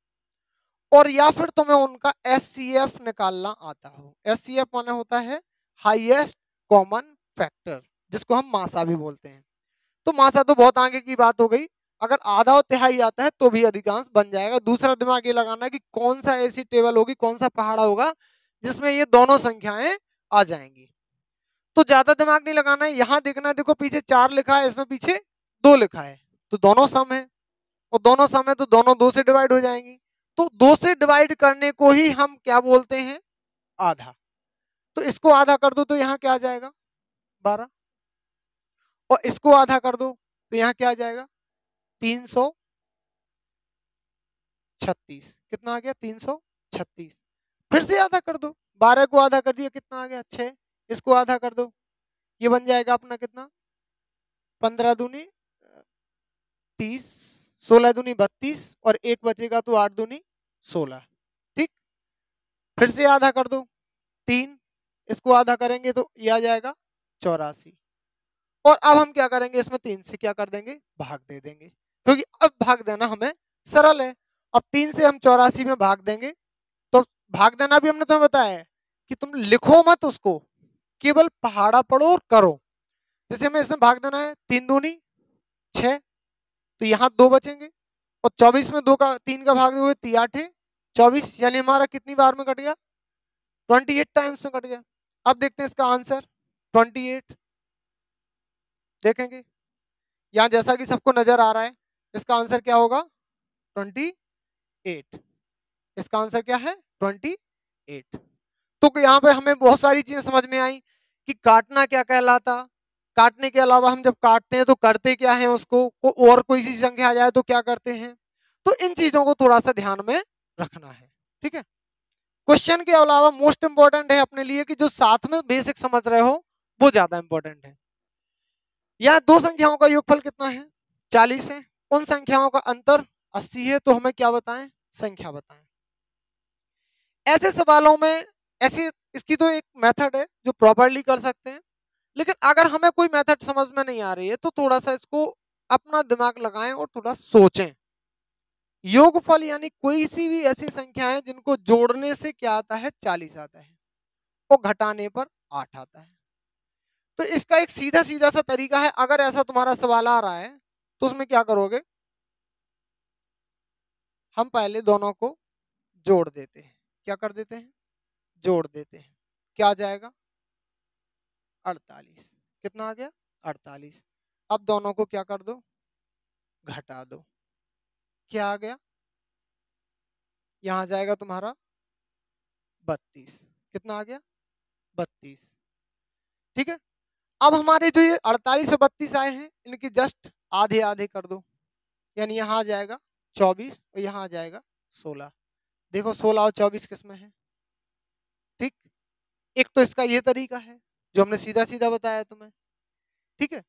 और या फिर तुम्हें उनका एचसीएफ निकालना आता हो। एचसीएफ माने होता है हाईएस्ट कॉमन फैक्टर, जिसको हम मासा भी बोलते हैं। तो मासा तो बहुत आगे की बात हो गई, अगर आधा और तिहाई आता है तो भी अधिकांश बन जाएगा। दूसरा दिमाग ये लगाना है कि कौन सा ऐसी टेबल होगी, कौन सा पहाड़ा होगा जिसमें ये दोनों संख्याएं आ जाएंगी। तो ज्यादा दिमाग नहीं लगाना है, यहां देखना है, देखो पीछे 4 लिखा है, इसमें पीछे 2 लिखा है, तो दोनों सम है, और दोनों सम है तो दोनों 2 से डिवाइड हो जाएंगी। तो 2 से डिवाइड करने को ही हम क्या बोलते हैं, आधा। तो इसको आधा कर दो तो यहाँ क्या आ जाएगा, 12, और इसको आधा कर दो तो यहाँ क्या आ जाएगा, 336। कितना आ गया, 336। फिर से आधा कर दो, 12 को आधा कर दिया, कितना आ गया, 6। इसको आधा कर दो, ये बन जाएगा अपना कितना, 15 दूनी 30, 16 दूनी 32, और एक बचेगा तो 8 दूनी 16। ठीक, फिर से आधा कर दो, 3, इसको आधा करेंगे तो ये आ जाएगा 84। और अब हम क्या करेंगे, इसमें 3 से क्या कर देंगे, भाग दे देंगे, क्योंकि अब भाग देना हमें सरल है। अब 3 से हम 84 में भाग देंगे, तो भाग देना भी हमने तुम्हें बताया है कि तुम लिखो मत उसको, केवल पहाड़ा पढ़ो और करो। जैसे हमें इसमें भाग देना है, 3 दूनी 6, तो यहाँ 2 बचेंगे, और 24 में 2 का 3 का भाग दोगे 3 8 24, यानी हमारा कितनी बार में कट गया, 28 टाइम्स में कट गया। अब देखते हैं इसका आंसर, 28 देखेंगे, यहाँ जैसा कि सबको नजर आ रहा है, इसका आंसर क्या होगा, 28। इसका आंसर क्या है, 28। तो यहाँ पे हमें बहुत सारी चीजें समझ में आई कि काटना क्या कहलाता, काटने के अलावा हम जब काटते हैं तो करते क्या है उसको, और कोई सी संख्या आ जाए तो क्या करते हैं। तो इन चीजों को थोड़ा सा ध्यान में रखना है। ठीक है, क्वेश्चन के अलावा मोस्ट इंपॉर्टेंट है अपने लिए कि जो साथ में बेसिक समझ रहे हो वो ज्यादा इंपॉर्टेंट है। यहाँ दो संख्याओं का योगफल कितना है, 40 है, उन संख्याओं का अंतर 80 है, तो हमें क्या बताएं, संख्या बताएं। ऐसे सवालों में ऐसी इसकी तो एक मेथड है जो प्रॉपरली कर सकते हैं, लेकिन अगर हमें कोई मेथड समझ में नहीं आ रही है तो थोड़ा सा इसको अपना दिमाग लगाएं और थोड़ा सोचें। योगफल यानी कोई सी भी ऐसी संख्या है जिनको जोड़ने से क्या आता है, 40 आता है, और घटाने पर 8 आता है। तो इसका एक सीधा सीधा सा तरीका है, अगर ऐसा तुम्हारा सवाल आ रहा है तो उसमें क्या करोगे, हम पहले दोनों को जोड़ देते हैं, क्या कर देते हैं, जोड़ देते हैं, क्या आ जाएगा, 48। कितना आ गया, 48। अब दोनों को क्या कर दो, घटा दो, क्या आ गया, यहां जाएगा तुम्हारा 32। कितना आ गया, 32। ठीक है, अब हमारे जो ये 48 और 32 आए हैं इनके जस्ट आधे आधे कर दो, यानी यहाँ आ जाएगा 24 और यहाँ आ जाएगा 16। देखो 16 और 24 किसमें है। ठीक, एक तो इसका ये तरीका है जो हमने सीधा सीधा बताया तुम्हें। ठीक है,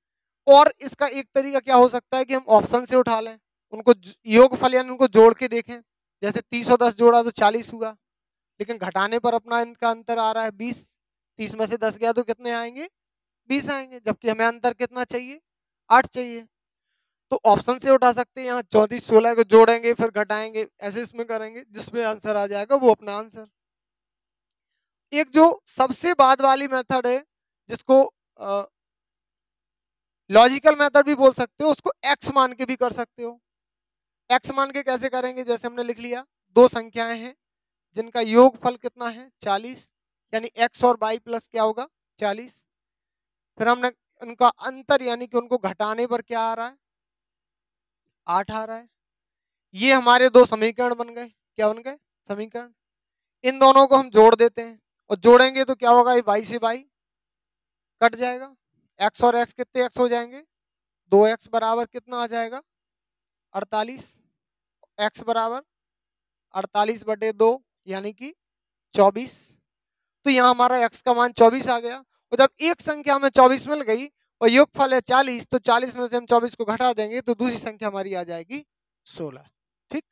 और इसका एक तरीका क्या हो सकता है कि हम ऑप्शन से उठा लें, उनको योगफल यानी उनको जोड़ के देखें, जैसे 30 और 10 जोड़ा तो 40 हुआ, लेकिन घटाने पर अपना इनका अंतर आ रहा है 20। 30 में से 10 गया तो कितने आएंगे? 20 आएंगे, जबकि हमें अंतर कितना चाहिए? 8 चाहिए। तो ऑप्शन से उठा सकते हैं, यहाँ 34 16 को जोड़ेंगे फिर घटाएंगे, ऐसे इसमें करेंगे, जिसमें आंसर आ जाएगा वो अपना आंसर। एक जो सबसे बाद वाली मेथड है, जिसको लॉजिकल मेथड भी बोल सकते हो, उसको एक्स मान के भी कर सकते हो। एक्स मान के कैसे करेंगे? जैसे हमने लिख लिया, दो संख्याएं हैं जिनका योगफल कितना है? 40, यानी एक्स और वाई प्लस क्या होगा? 40। फिर हमने उनका अंतर यानी कि उनको घटाने पर क्या आ रहा है? 8 आ रहा है। ये हमारे दो समीकरण बन गए। क्या बन गए? समीकरण। इन दोनों को हम जोड़ देते हैं, और जोड़ेंगे तो क्या होगा? वाई से वाई कट जाएगा, एक्स और एक्स कितने एक्स हो जाएंगे? 2x बराबर कितना आ जाएगा? 48। एक्स बराबर 48/2 यानी कि 24। तो यहाँ हमारा x का मान 24 आ गया। और जब एक संख्या में 24 मिल गई और योगफल है 40, तो 40 में से हम 24 को घटा देंगे तो दूसरी संख्या हमारी आ जाएगी 16। ठीक,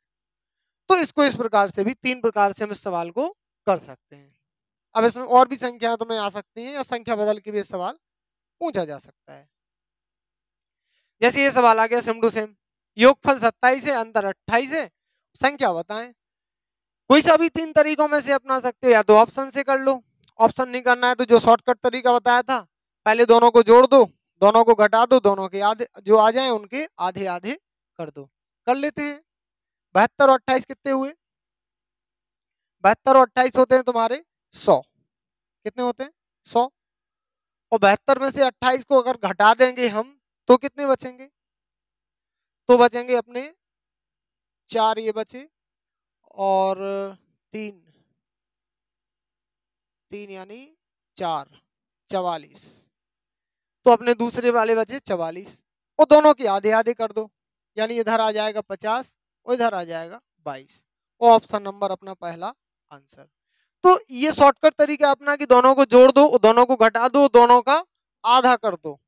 तो इसको इस प्रकार से भी, 3 प्रकार से हम इस सवाल को कर सकते हैं। अब इसमें और भी संख्या तो में आ सकती हैं, या संख्या बदल के भी सवाल पूछा जा सकता है। जैसे ये सवाल आ गया सेम टू सेम, योगफल 27 है, अंतर 28 है, संख्या बताएं। कोई सा भी 3 तरीकों में से अपना सकते हो, या तो ऑप्शन से कर लो, ऑप्शन नहीं करना है तो जो शॉर्टकट तरीका बताया था, पहले दोनों को जोड़ दो, दोनों को घटा दो, दोनों के आधे जो आ जाए उनके आधे आधे कर दो। कर लेते हैं। 72 और 28 कितने हुए? 72 और 28 होते हैं तुम्हारे 100। कितने होते हैं? 100। और 72 में से 28 को अगर घटा देंगे हम तो कितने बचेंगे? तो बचेंगे अपने 4 ये बचे, और 3 यानी 4, 44। तो अपने दूसरे वाले बचे 44, और दोनों के आधे आधे कर दो, यानी इधर आ जाएगा 50 और इधर आ जाएगा 22। और ऑप्शन नंबर अपना पहला आंसर। तो ये शॉर्टकट तरीका अपना कि दोनों को जोड़ दो, दोनों को घटा दो, दोनों का आधा कर दो,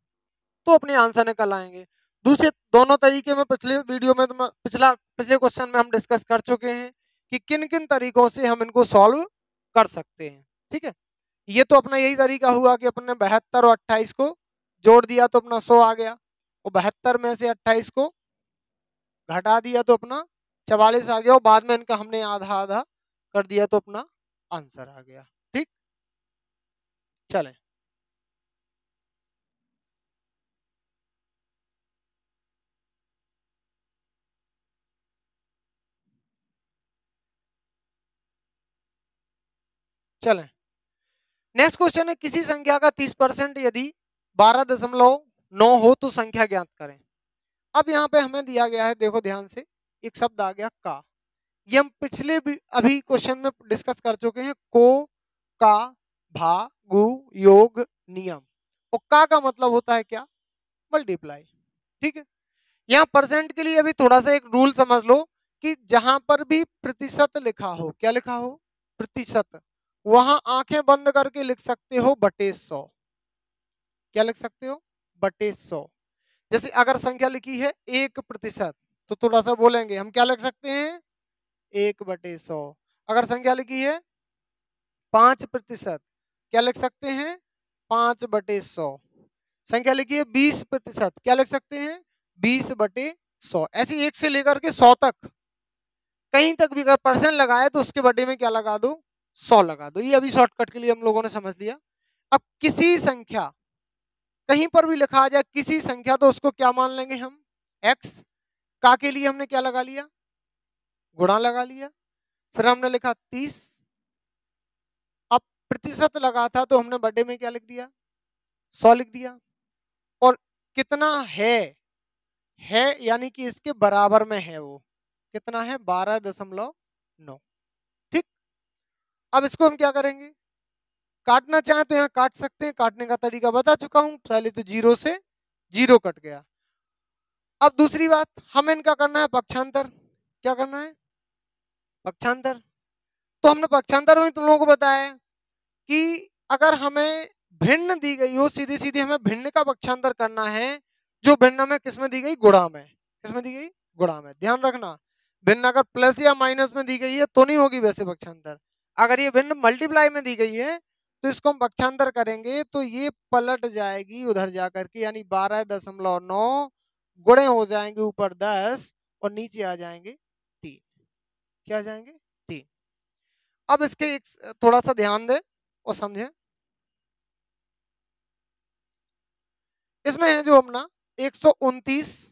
तो अपने आंसर निकल आएंगे। दूसरे दोनों तरीके में पिछले वीडियो में पिछले क्वेश्चन में हम डिस्कस कर चुके हैं कि किन किन तरीकों से हम इनको सॉल्व कर सकते हैं। ठीक है, ये तो अपना यही तरीका हुआ कि अपने 72 और 28 को जोड़ दिया तो अपना 100 आ गया, और 72 में से 28 को घटा दिया तो अपना 44 आ गया, और बाद में इनका हमने आधा आधा कर दिया तो अपना आंसर आ गया। ठीक, चलें। चलें, नेक्स्ट क्वेश्चन है, किसी संख्या का 30% यदि 12.9 हो तो संख्या ज्ञात करें। अब यहाँ पे हमें दिया गया है, देखो ध्यान से, एक शब्द आ गया का। ये हम पिछले भी अभी क्वेश्चन में डिस्कस कर चुके हैं, को, का, भा, गु, योग, नियम। और का मतलब होता है क्या? मल्टीप्लाई। ठीक है, यहाँ परसेंट के लिए अभी थोड़ा सा एक रूल समझ लो कि जहां पर भी प्रतिशत लिखा हो, क्या लिखा हो? प्रतिशत, वहां आंखें बंद करके लिख सकते हो बटे 100। क्या लिख सकते हो? बटे 100। जैसे अगर संख्या लिखी है 1%, तो थोड़ा सा बोलेंगे हम, क्या लिख सकते हैं? 1/100। अगर संख्या लिखी है 5%, क्या लिख सकते हैं? 5/100। संख्या लिखी है 20%, क्या लिख सकते हैं? 20/100। ऐसे 1 से लेकर के 100 तक, कहीं तक भी अगर परसेंट लगाए तो उसके बटे में क्या लगा दो? 100 लगा दो। ये अभी शॉर्टकट के लिए हम लोगों ने समझ लिया। अब किसी संख्या, कहीं पर भी लिखा आ जाए किसी संख्या, तो उसको क्या मान लेंगे हम? x। का के लिए हमने क्या लगा लिया? गुणा लगा लिया। फिर हमने लिखा 30। अब प्रतिशत लगा था तो हमने बटे में क्या लिख दिया? 100 लिख दिया। और कितना है यानी कि इसके बराबर में है, वो कितना है? 12.9। ठीक, अब इसको हम क्या करेंगे? काटना चाहें तो यहाँ काट सकते हैं, काटने का तरीका बता चुका हूं, पहले तो 0 से 0 कट गया। अब दूसरी बात, हमें इनका करना है पक्षांतर। क्या करना है? पक्षांतर। तो हमने पक्षांतर में तुम लोगों को बताया कि अगर हमें भिन्न दी गई हो, सीधी सीधी हमें भिन्न का पक्षांतर करना है, जो भिन्न में किसमें दी गई? गुणा में। किसमें दी गई? गुणा में, ध्यान रखना। भिन्न अगर प्लस या माइनस में दी गई है तो नहीं होगी वैसे पक्षांतर। अगर ये भिन्न मल्टीप्लाई में दी गई है तो इसको हम पक्षांतर करेंगे तो ये पलट जाएगी उधर जाकर के, यानी 12.9 गुणे हो जाएंगे ऊपर 10 और नीचे आ जाएंगे 3। क्या आ जाएंगे? 3। अब इसके एक थोड़ा सा ध्यान दें और समझें। इसमें है जो अपना 129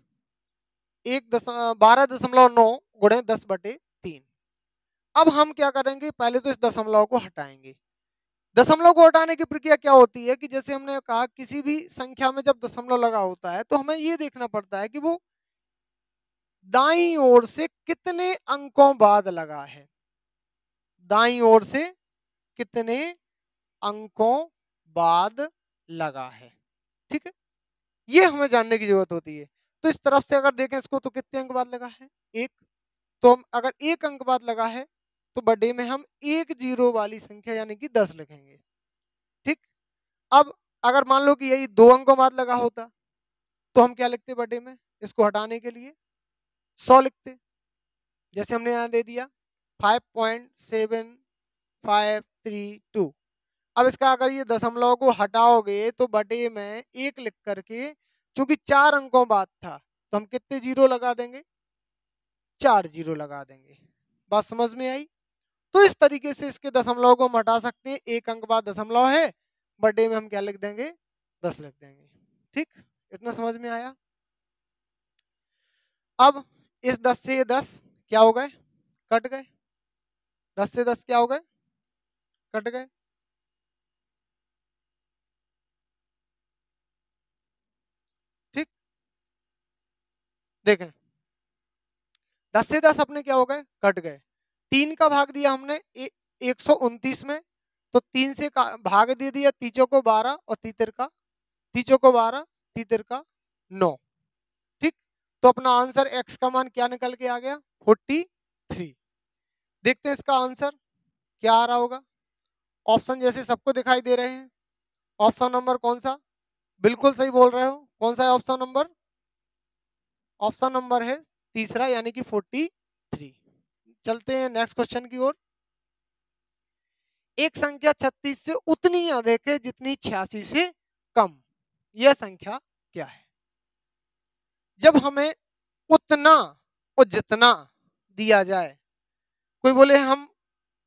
12.9 गुणे 10/3। अब हम क्या करेंगे, पहले तो इस दशमलव को हटाएंगे। दशमलव को हटाने की प्रक्रिया क्या होती है कि जैसे हमने कहा किसी भी संख्या में जब दशमलव लगा होता है तो हमें ये देखना पड़ता है कि वो दाईं ओर से कितने अंकों बाद लगा है, दाईं ओर से कितने अंकों बाद लगा है। ठीक है, ये हमें जानने की जरूरत होती है। तो इस तरफ से अगर देखें इसको तो कितने अंक बाद लगा है? 1। तो हम अगर 1 अंक बाद लगा है तो बड़े में हम 1 जीरो वाली संख्या यानी कि 10 लिखेंगे। ठीक, अब अगर मान लो कि यही 2 अंकों बाद लगा होता तो हम क्या लिखते बड़े में? इसको हटाने के लिए 100 लिखते। जैसे हमने यहाँ दे दिया 5.7532। अब इसका अगर ये दशमलव को हटाओगे तो बटे में 1 लिख करके, चूंकि 4 अंकों बाद था तो हम कितने जीरो लगा देंगे? 4 जीरो लगा देंगे। बात समझ में आई? तो इस तरीके से इसके दशमलव को हम हटा सकते हैं। 1 अंक बाद दशमलव है, बटे में हम क्या लिख देंगे? 10 लिख देंगे। ठीक, इतना समझ में आया? अब इस 10 से ये 10 क्या हो गए? कट गए। 10 से 10 क्या हो गए? कट गए। ठीक, देखें 10 से 10 अपने क्या हो गए? कट गए। 3 का भाग दिया हमने 129 में, तो 3 से भाग दे दिया तीचों को 12 और तीतर का 9। ठीक, तो अपना आंसर x का मान क्या निकल के आ गया? 43। देखते हैं इसका आंसर क्या आ रहा होगा। ऑप्शन जैसे सबको दिखाई दे रहे हैं। ऑप्शन नंबर कौन सा? बिल्कुल सही बोल रहे हो। कौन सा है ऑप्शन नंबर? ऑप्शन नंबर है तीसरा, यानी कि 43। चलते हैं नेक्स्ट क्वेश्चन की ओर। एक संख्या 36 से उतनी अधिक है जितनी 86 से कम। यह संख्या क्या है? जब हमें उतना और जितना दिया जाए, कोई बोले हम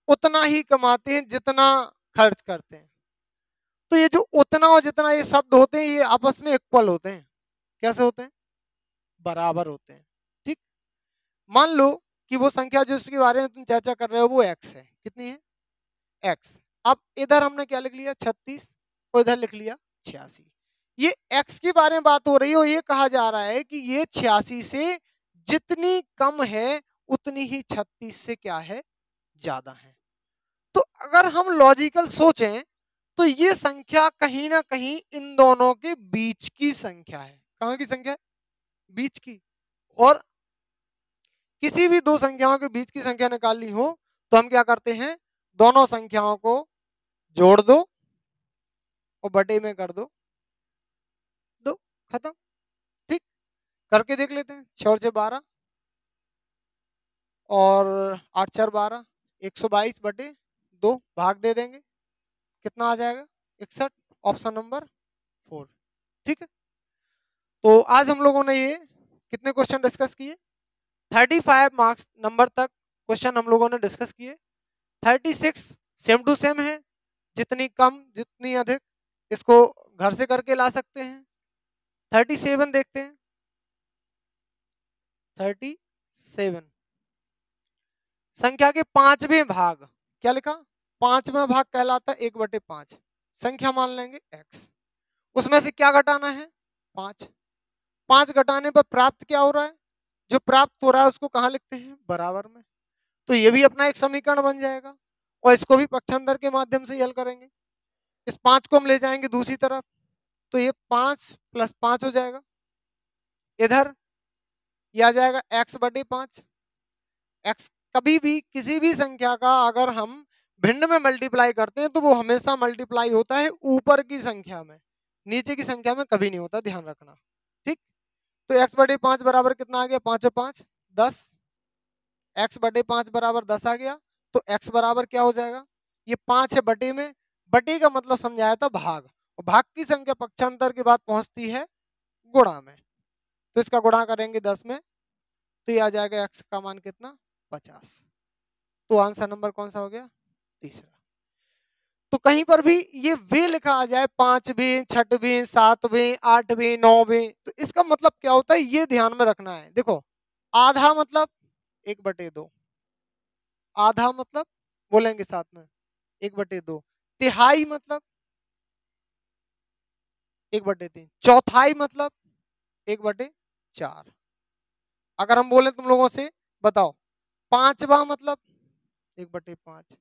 उतना ही कमाते हैं जितना खर्च करते हैं, तो ये जो उतना और जितना ये शब्द होते हैं ये आपस में इक्वल होते हैं। कैसे होते हैं? बराबर होते हैं। ठीक, मान लो कि वो संख्या जिसके बारे में तुम चर्चा कर रहे हो वो x है। कितनी है? x। अब इधर हमने क्या लिख लिया? 36 और इधर लिख लिया 86। ये x के बारे में बात हो रही है और ये कहा जा रहा है कि ये 86 से जितनी कम है उतनी ही 36 से क्या है? ज्यादा है। तो अगर हम लॉजिकल सोचें तो ये संख्या कहीं ना कहीं इन दोनों के बीच की संख्या है। कहां की संख्या है? बीच की। और किसी भी दो संख्याओं के बीच की संख्या निकालनी हो तो हम क्या करते हैं? दोनों संख्याओं को जोड़ दो और बटे में कर दो, खत्म। ठीक, करके देख लेते हैं। 6 और 6 12 और 8 4 12, 122 बटे 2 भाग दे देंगे, कितना आ जाएगा? 61। Option number 4। ठीक है, तो आज हम लोगों ने ये कितने क्वेश्चन डिस्कस किए? 35 मार्क्स नंबर तक क्वेश्चन हम लोगों ने डिस्कस किए। 36 सेम टू सेम है, जितनी कम जितनी अधिक, इसको घर से करके ला सकते हैं। 37 देखते हैं। 37 संख्या के पांचवें भाग, क्या लिखा? पांचवें भाग कहलाता है 1/5। संख्या मान लेंगे x, उसमें से क्या घटाना है? 5। 5 घटाने पर प्राप्त क्या हो रहा है? जो प्राप्त हो रहा है उसको कहां लिखते हैं? बराबर में। तो ये भी अपना एक समीकरण बन जाएगा और इसको भी पक्षांतर के माध्यम से हल करेंगे। इस 5 को हम ले जाएंगे दूसरी तरफ, तो ये 5 + 5 हो जाएगा। इधर ये आ जाएगा x/5। x कभी भी किसी भी संख्या का अगर हम भिन्न में मल्टीप्लाई करते हैं तो वो हमेशा मल्टीप्लाई होता है ऊपर की संख्या में, नीचे की संख्या में कभी नहीं होता, ध्यान रखना। ठीक, तो x बटे 5 बराबर कितना आ गया, 5 और 5 10, x बटे 5 बराबर 10 आ गया। तो x बराबर क्या हो जाएगा, ये 5 है बटे में, बटे का मतलब समझाया था भाग, और भाग की संख्या पक्षांतर के बाद पहुंचती है गुणा में, तो इसका गुणा करेंगे 10 में, तो ये आ जाएगा x का मान कितना, 50। तो आंसर नंबर कौन सा हो गया, तीसरा। तो कहीं पर भी ये वे लिखा आ जाए 5वें, 6वें, 7वें, 8वें, 9वें, तो इसका मतलब क्या होता है ये ध्यान में रखना है। देखो आधा मतलब 1/2, आधा मतलब बोलेंगे साथ में 1/2, तिहाई मतलब 1/3, चौथाई मतलब 1/4। अगर हम बोले तुम लोगों से बताओ 5वां मतलब 1/5,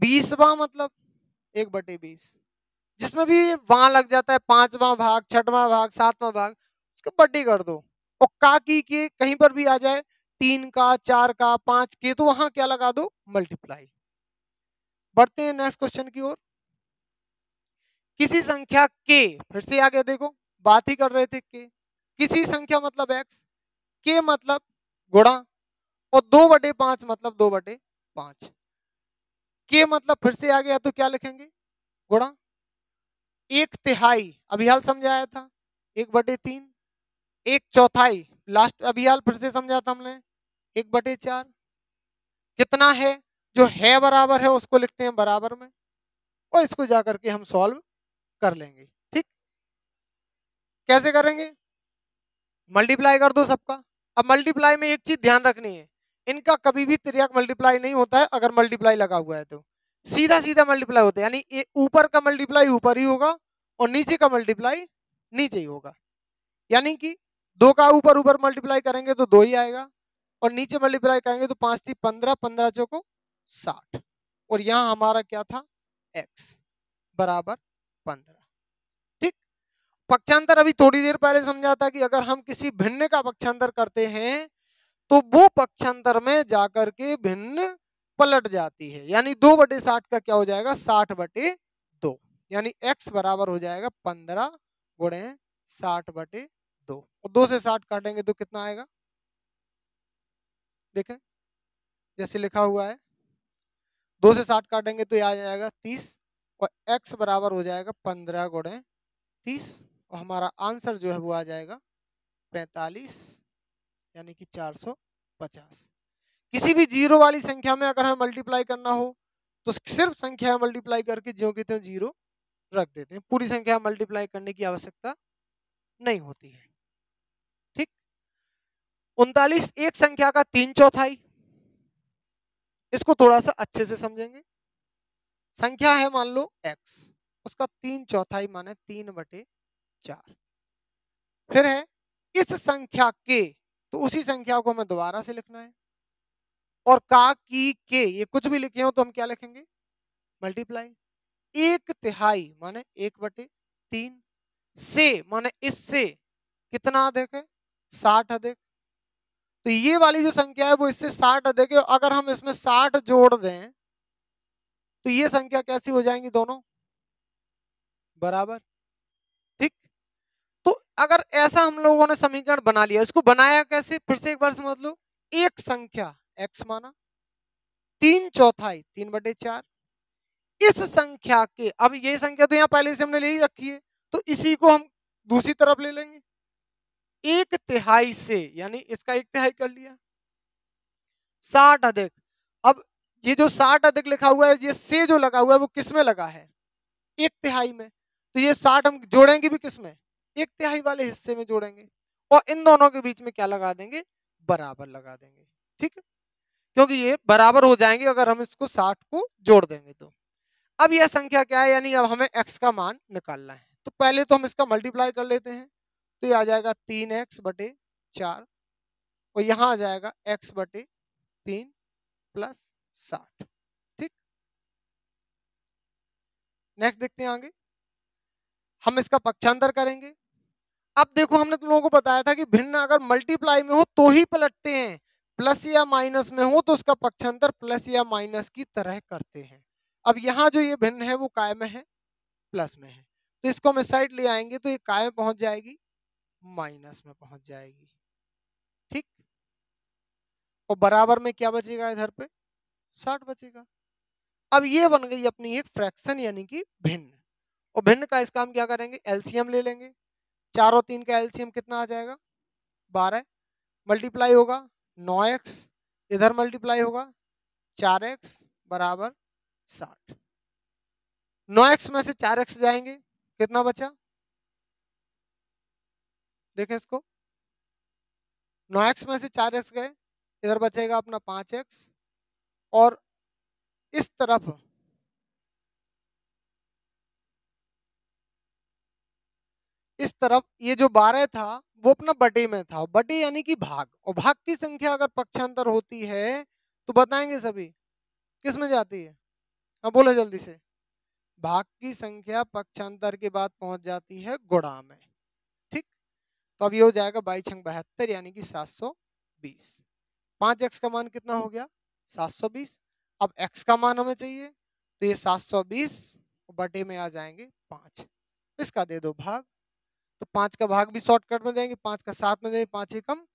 20वां मतलब 1/20, जिसमें भी वहां लग जाता है 5वां भाग, 6वां भाग, 7वां भाग, उसको बड्डी कर दो। और का की के कहीं पर भी आ जाए 3 का, 4 का, 5 के, तो वहां क्या लगा दो, मल्टीप्लाई। बढ़ते हैं नेक्स्ट क्वेश्चन की ओर। किसी संख्या के, फिर से आगे देखो बात ही कर रहे थे के, किसी संख्या मतलब x, के मतलब गुणा, और 2/5 मतलब 2/5, के मतलब फिर से आ गया तो क्या लिखेंगे, गुणा। 1/3 अभी हाल समझाया था 1/3, 1/4 लास्ट अभी हाल फिर से समझा था हमने 1/4। कितना है, जो है बराबर है उसको लिखते हैं बराबर में, और इसको जाकर के हम सॉल्व कर लेंगे। ठीक, कैसे करेंगे, मल्टीप्लाई कर दो सबका। अब मल्टीप्लाई में एक चीज ध्यान रखनी है, इनका कभी भी तिर्यक मल्टीप्लाई नहीं होता है, अगर मल्टीप्लाई लगा हुआ है तो सीधा सीधा मल्टीप्लाई होता है, यानी ऊपर का मल्टीप्लाई ऊपर ही होगा और नीचे का मल्टीप्लाई नीचे ही होगा। यानी कि 2 का ऊपर ऊपर मल्टीप्लाई करेंगे तो 2 ही आएगा, और नीचे मल्टीप्लाई करेंगे तो 5 3 15, 15 चौको 60, और यहाँ हमारा क्या था, x बराबर 15। ठीक, पक्षांतर अभी थोड़ी देर पहले समझा था कि अगर हम किसी भिन्न का पक्षांतर करते हैं तो वो पक्षांतर में जाकर के भिन्न पलट जाती है, यानी 2/60 का क्या हो जाएगा, 60/2, यानी x बराबर हो जाएगा 15 गुणे 60/2, और 2 से 60 काटेंगे तो कितना आएगा, देखें जैसे लिखा हुआ है 2 से 60 काटेंगे तो ये आ जाएगा 30, और x बराबर हो जाएगा 15 गुणे 30, और हमारा आंसर जो है वो आ जाएगा 45, यानी कि 450। किसी भी जीरो वाली संख्या में अगर हमें मल्टीप्लाई करना हो तो सिर्फ संख्या मल्टीप्लाई करके ज्यों की त्यों जीरो रख देते हैं, पूरी संख्या मल्टीप्लाई करने की आवश्यकता नहीं होती है। ठीक, 39 एक संख्या का 3/4, इसको थोड़ा सा अच्छे से समझेंगे। संख्या है मान लो x, उसका 3/4 माने 3/4। फिर है इस संख्या के, तो उसी संख्या को हमें दोबारा से लिखना है, और का की के ये कुछ भी लिखे हो तो हम क्या लिखेंगे, मल्टीप्लाई। 1/3 माने 1/3, से माने इससे कितना अधिक है, 60 अधिक, तो ये वाली जो संख्या है वो इससे 60 अधिक है, अगर हम इसमें 60 जोड़ दें तो ये संख्या कैसी हो जाएंगी, दोनों बराबर। ठीक, तो अगर ऐसा हम लोगों ने समीकरण बना लिया, इसको बनाया कैसे, फिर से एक बार समझ लो। एक संख्या x माना, 3/4 3/4, इस संख्या के, अब ये संख्या तो यहाँ पहले से हमने ले ही रखी है, तो इसी को हम दूसरी तरफ ले लेंगे 1/3 से, यानी इसका 1/3 कर लिया, 60 अधिक। अब ये जो 60 अधिक लिखा हुआ है, ये से जो लगा हुआ है वो किस में लगा है, 1/3 में, तो ये 60 हम जोड़ेंगे भी किस में, 1/3 वाले हिस्से में जोड़ेंगे, और इन दोनों के बीच में क्या लगा देंगे, बराबर लगा देंगे। ठीक है, क्योंकि ये बराबर हो जाएंगे अगर हम इसको 60 को जोड़ देंगे तो। अब यह संख्या क्या है, यानी अब हमें x का मान निकालना है, तो पहले तो हम इसका मल्टीप्लाई कर लेते हैं, तो ये आ जाएगा 3x/4, और यहाँ आ जाएगा x/3 प्लस 60। ठीक, नेक्स्ट देखते हैं आगे, हम इसका पक्षांतर करेंगे। अब देखो हमने तुम लोगों को बताया था कि भिन्न अगर मल्टीप्लाई में हो तो ही पलटते हैं, प्लस या माइनस में हो तो उसका पक्षांतर प्लस या माइनस की तरह करते हैं। अब यहाँ जो ये भिन्न है वो काय में है, प्लस में है, तो इसको हम इस साइड ले आएंगे तो ये काय में पहुंच जाएगी, माइनस में पहुंच जाएगी। ठीक, और बराबर में क्या बचेगा इधर पे 60 बचेगा। अब ये बन गई अपनी एक फ्रैक्शन यानी कि भिन्न। और भिन्न का इसका हम क्या करेंगे, एलसीएम ले लेंगे। 4 और 3 का एलसीएम कितना आ जाएगा 12, मल्टीप्लाई होगा 9x, इधर मल्टीप्लाई होगा 4x बराबर 60। 9x में से 4x जाएंगे, कितना बचा, देखें इसको, 9x में से 4x गए, इधर बचेगा अपना 5x, और इस तरफ ये जो 12 था वो अपना बटे में था, बटे यानी कि भाग, और भाग की संख्या अगर पक्षांतर होती है तो बताएंगे सभी किस में जाती है, हाँ बोलो जल्दी से, भाग की संख्या पक्षांतर के बाद पहुंच जाती है गुणा में। ठीक, तो अब ये हो जाएगा 22×72 यानी कि 720। 5x का मान कितना हो गया 720। अब x का मान हमें चाहिए, तो ये 720 बटे में आ जाएंगे 5, इसका दे दो भाग, तो 5 का भाग भी शॉर्टकट में देंगे, 5 का 7 में देंगे, 5 एकम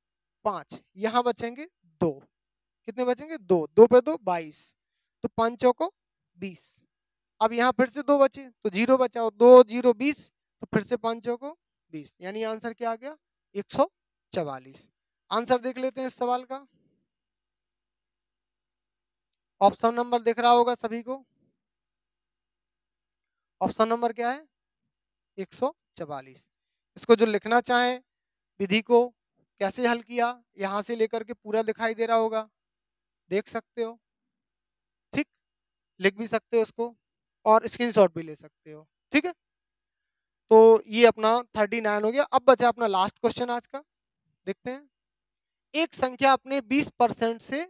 5, यहाँ बचेंगे 2, कितने बचेंगे 2, 2 पे 2 22, तो 5 चौको 20। अब यहाँ फिर से 2 बचे तो 0 बचा, और 2 0 20, तो फिर से 5 चौको 20, यानी आंसर क्या आ गया 144। आंसर देख लेते हैं इस सवाल का। ऑप्शन नंबर दिख रहा होगा सभी को, ऑप्शन नंबर क्या है 144। इसको जो लिखना चाहे विधि को कैसे हल किया, यहां से लेकर के पूरा दिखाई दे रहा होगा, देख सकते हो। ठीक, लिख भी सकते हो उसको और स्क्रीनशॉट भी ले सकते हो। ठीक है, तो ये अपना 39 हो गया। अब बचा अपना लास्ट क्वेश्चन आज का, देखते हैं। एक संख्या अपने 20% से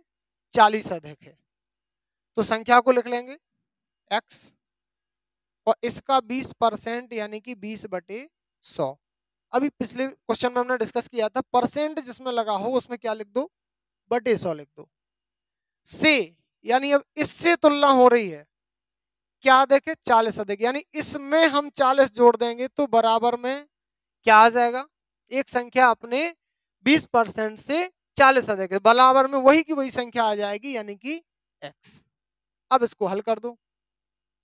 40 अधिक है, तो संख्या को लिख लेंगे x, और इसका 20% यानी कि 20/100। अभी पिछले क्वेश्चन में हमने डिस्कस किया था, परसेंट जिसमें लगा हो उसमें क्या लिख दो, बटे 100 लिख दो। से यानी अब इससे तुलना हो रही है, क्या देखे 40 अधिक, यानी इसमें हम 40 जोड़ देंगे तो बराबर में क्या आ जाएगा, एक संख्या अपने 20% से 40 अधिक है, बराबर में वही की वही संख्या आ जाएगी यानी कि x। अब इसको हल कर दो,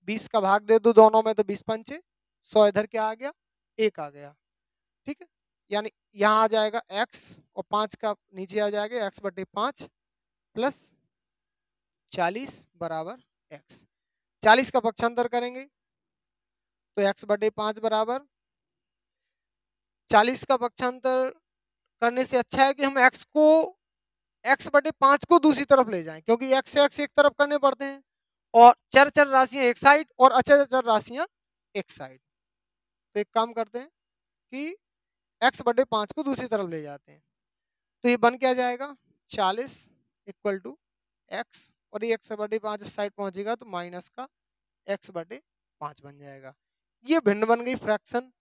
20 का भाग दे दो दोनों में, तो 20 पंचे 100, इधर क्या आ गया 1 आ गया। ठीक है, यानी यहाँ आ जाएगा x, और 5 का नीचे आ जाएगा x/5 प्लस 40 बराबर x। 40 का पक्षांतर करेंगे तो x/5 बराबर, 40 का पक्षांतर करने से अच्छा है कि हम x/5 को दूसरी तरफ ले जाएं, क्योंकि x से x एक तरफ करने पड़ते हैं, और चर चर राशियां एक साइड और अचर चर राशियां एक साइड। तो एक काम करते हैं कि x/5 को दूसरी तरफ ले जाते हैं, तो ये बन क्या जाएगा 40 इक्वल टू x, और ये x/5 इस साइड पहुंचेगा तो माइनस का x/5 बन जाएगा। ये भिन्न बन गई फ्रैक्शन।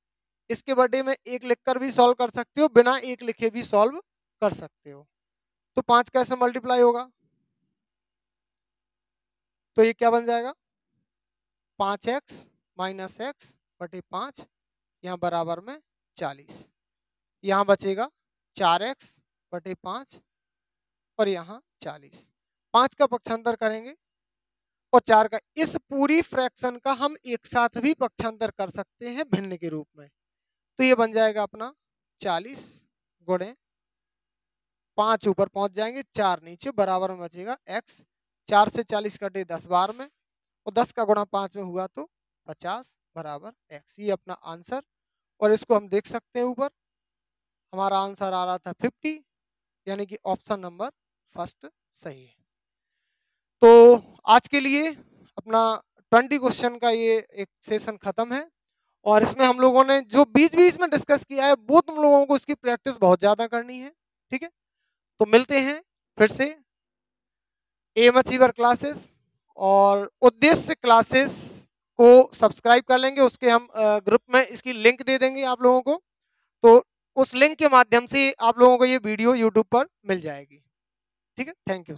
इसके बटे में एक लिखकर भी सॉल्व कर सकते हो, बिना एक लिखे भी सॉल्व कर सकते हो। तो 5 कैसे मल्टीप्लाई होगा, तो ये क्या बन जाएगा 5x माइनस x बटे 5, यहाँ बराबर में 40, यहाँ बचेगा 4x बटे 5, और यहाँ 40। 5 का पक्षांतर करेंगे और 4 का, इस पूरी फ्रैक्शन का हम एक साथ भी पक्षांतर कर सकते हैं भिन्न के रूप में। तो ये बन जाएगा अपना 40 गुणे 5 ऊपर पहुंच जाएंगे, 4 नीचे, बराबर में बचेगा x। 4 से 40 कटे 10 बार में, और 10 का गुणा 5 में हुआ तो 50 बराबर x। ये अपना आंसर, और इसको हम देख सकते हैं ऊपर हमारा आंसर आ रहा था 50, यानी कि ऑप्शन नंबर फर्स्ट सही है। तो आज के लिए अपना 20 क्वेश्चन का ये एक सेशन खत्म है, और इसमें हम लोगों ने जो बीच बीच में डिस्कस किया है वो तुम लोगों को इसकी प्रैक्टिस बहुत ज्यादा करनी है। ठीक है, तो मिलते हैं फिर से एम अचीवर क्लासेस, और उद्देश्य क्लासेस को सब्सक्राइब कर लेंगे, उसके हम ग्रुप में इसकी लिंक दे देंगे आप लोगों को, तो उस लिंक के माध्यम से आप लोगों को ये वीडियो यूट्यूब पर मिल जाएगी। ठीक है, थैंक यू।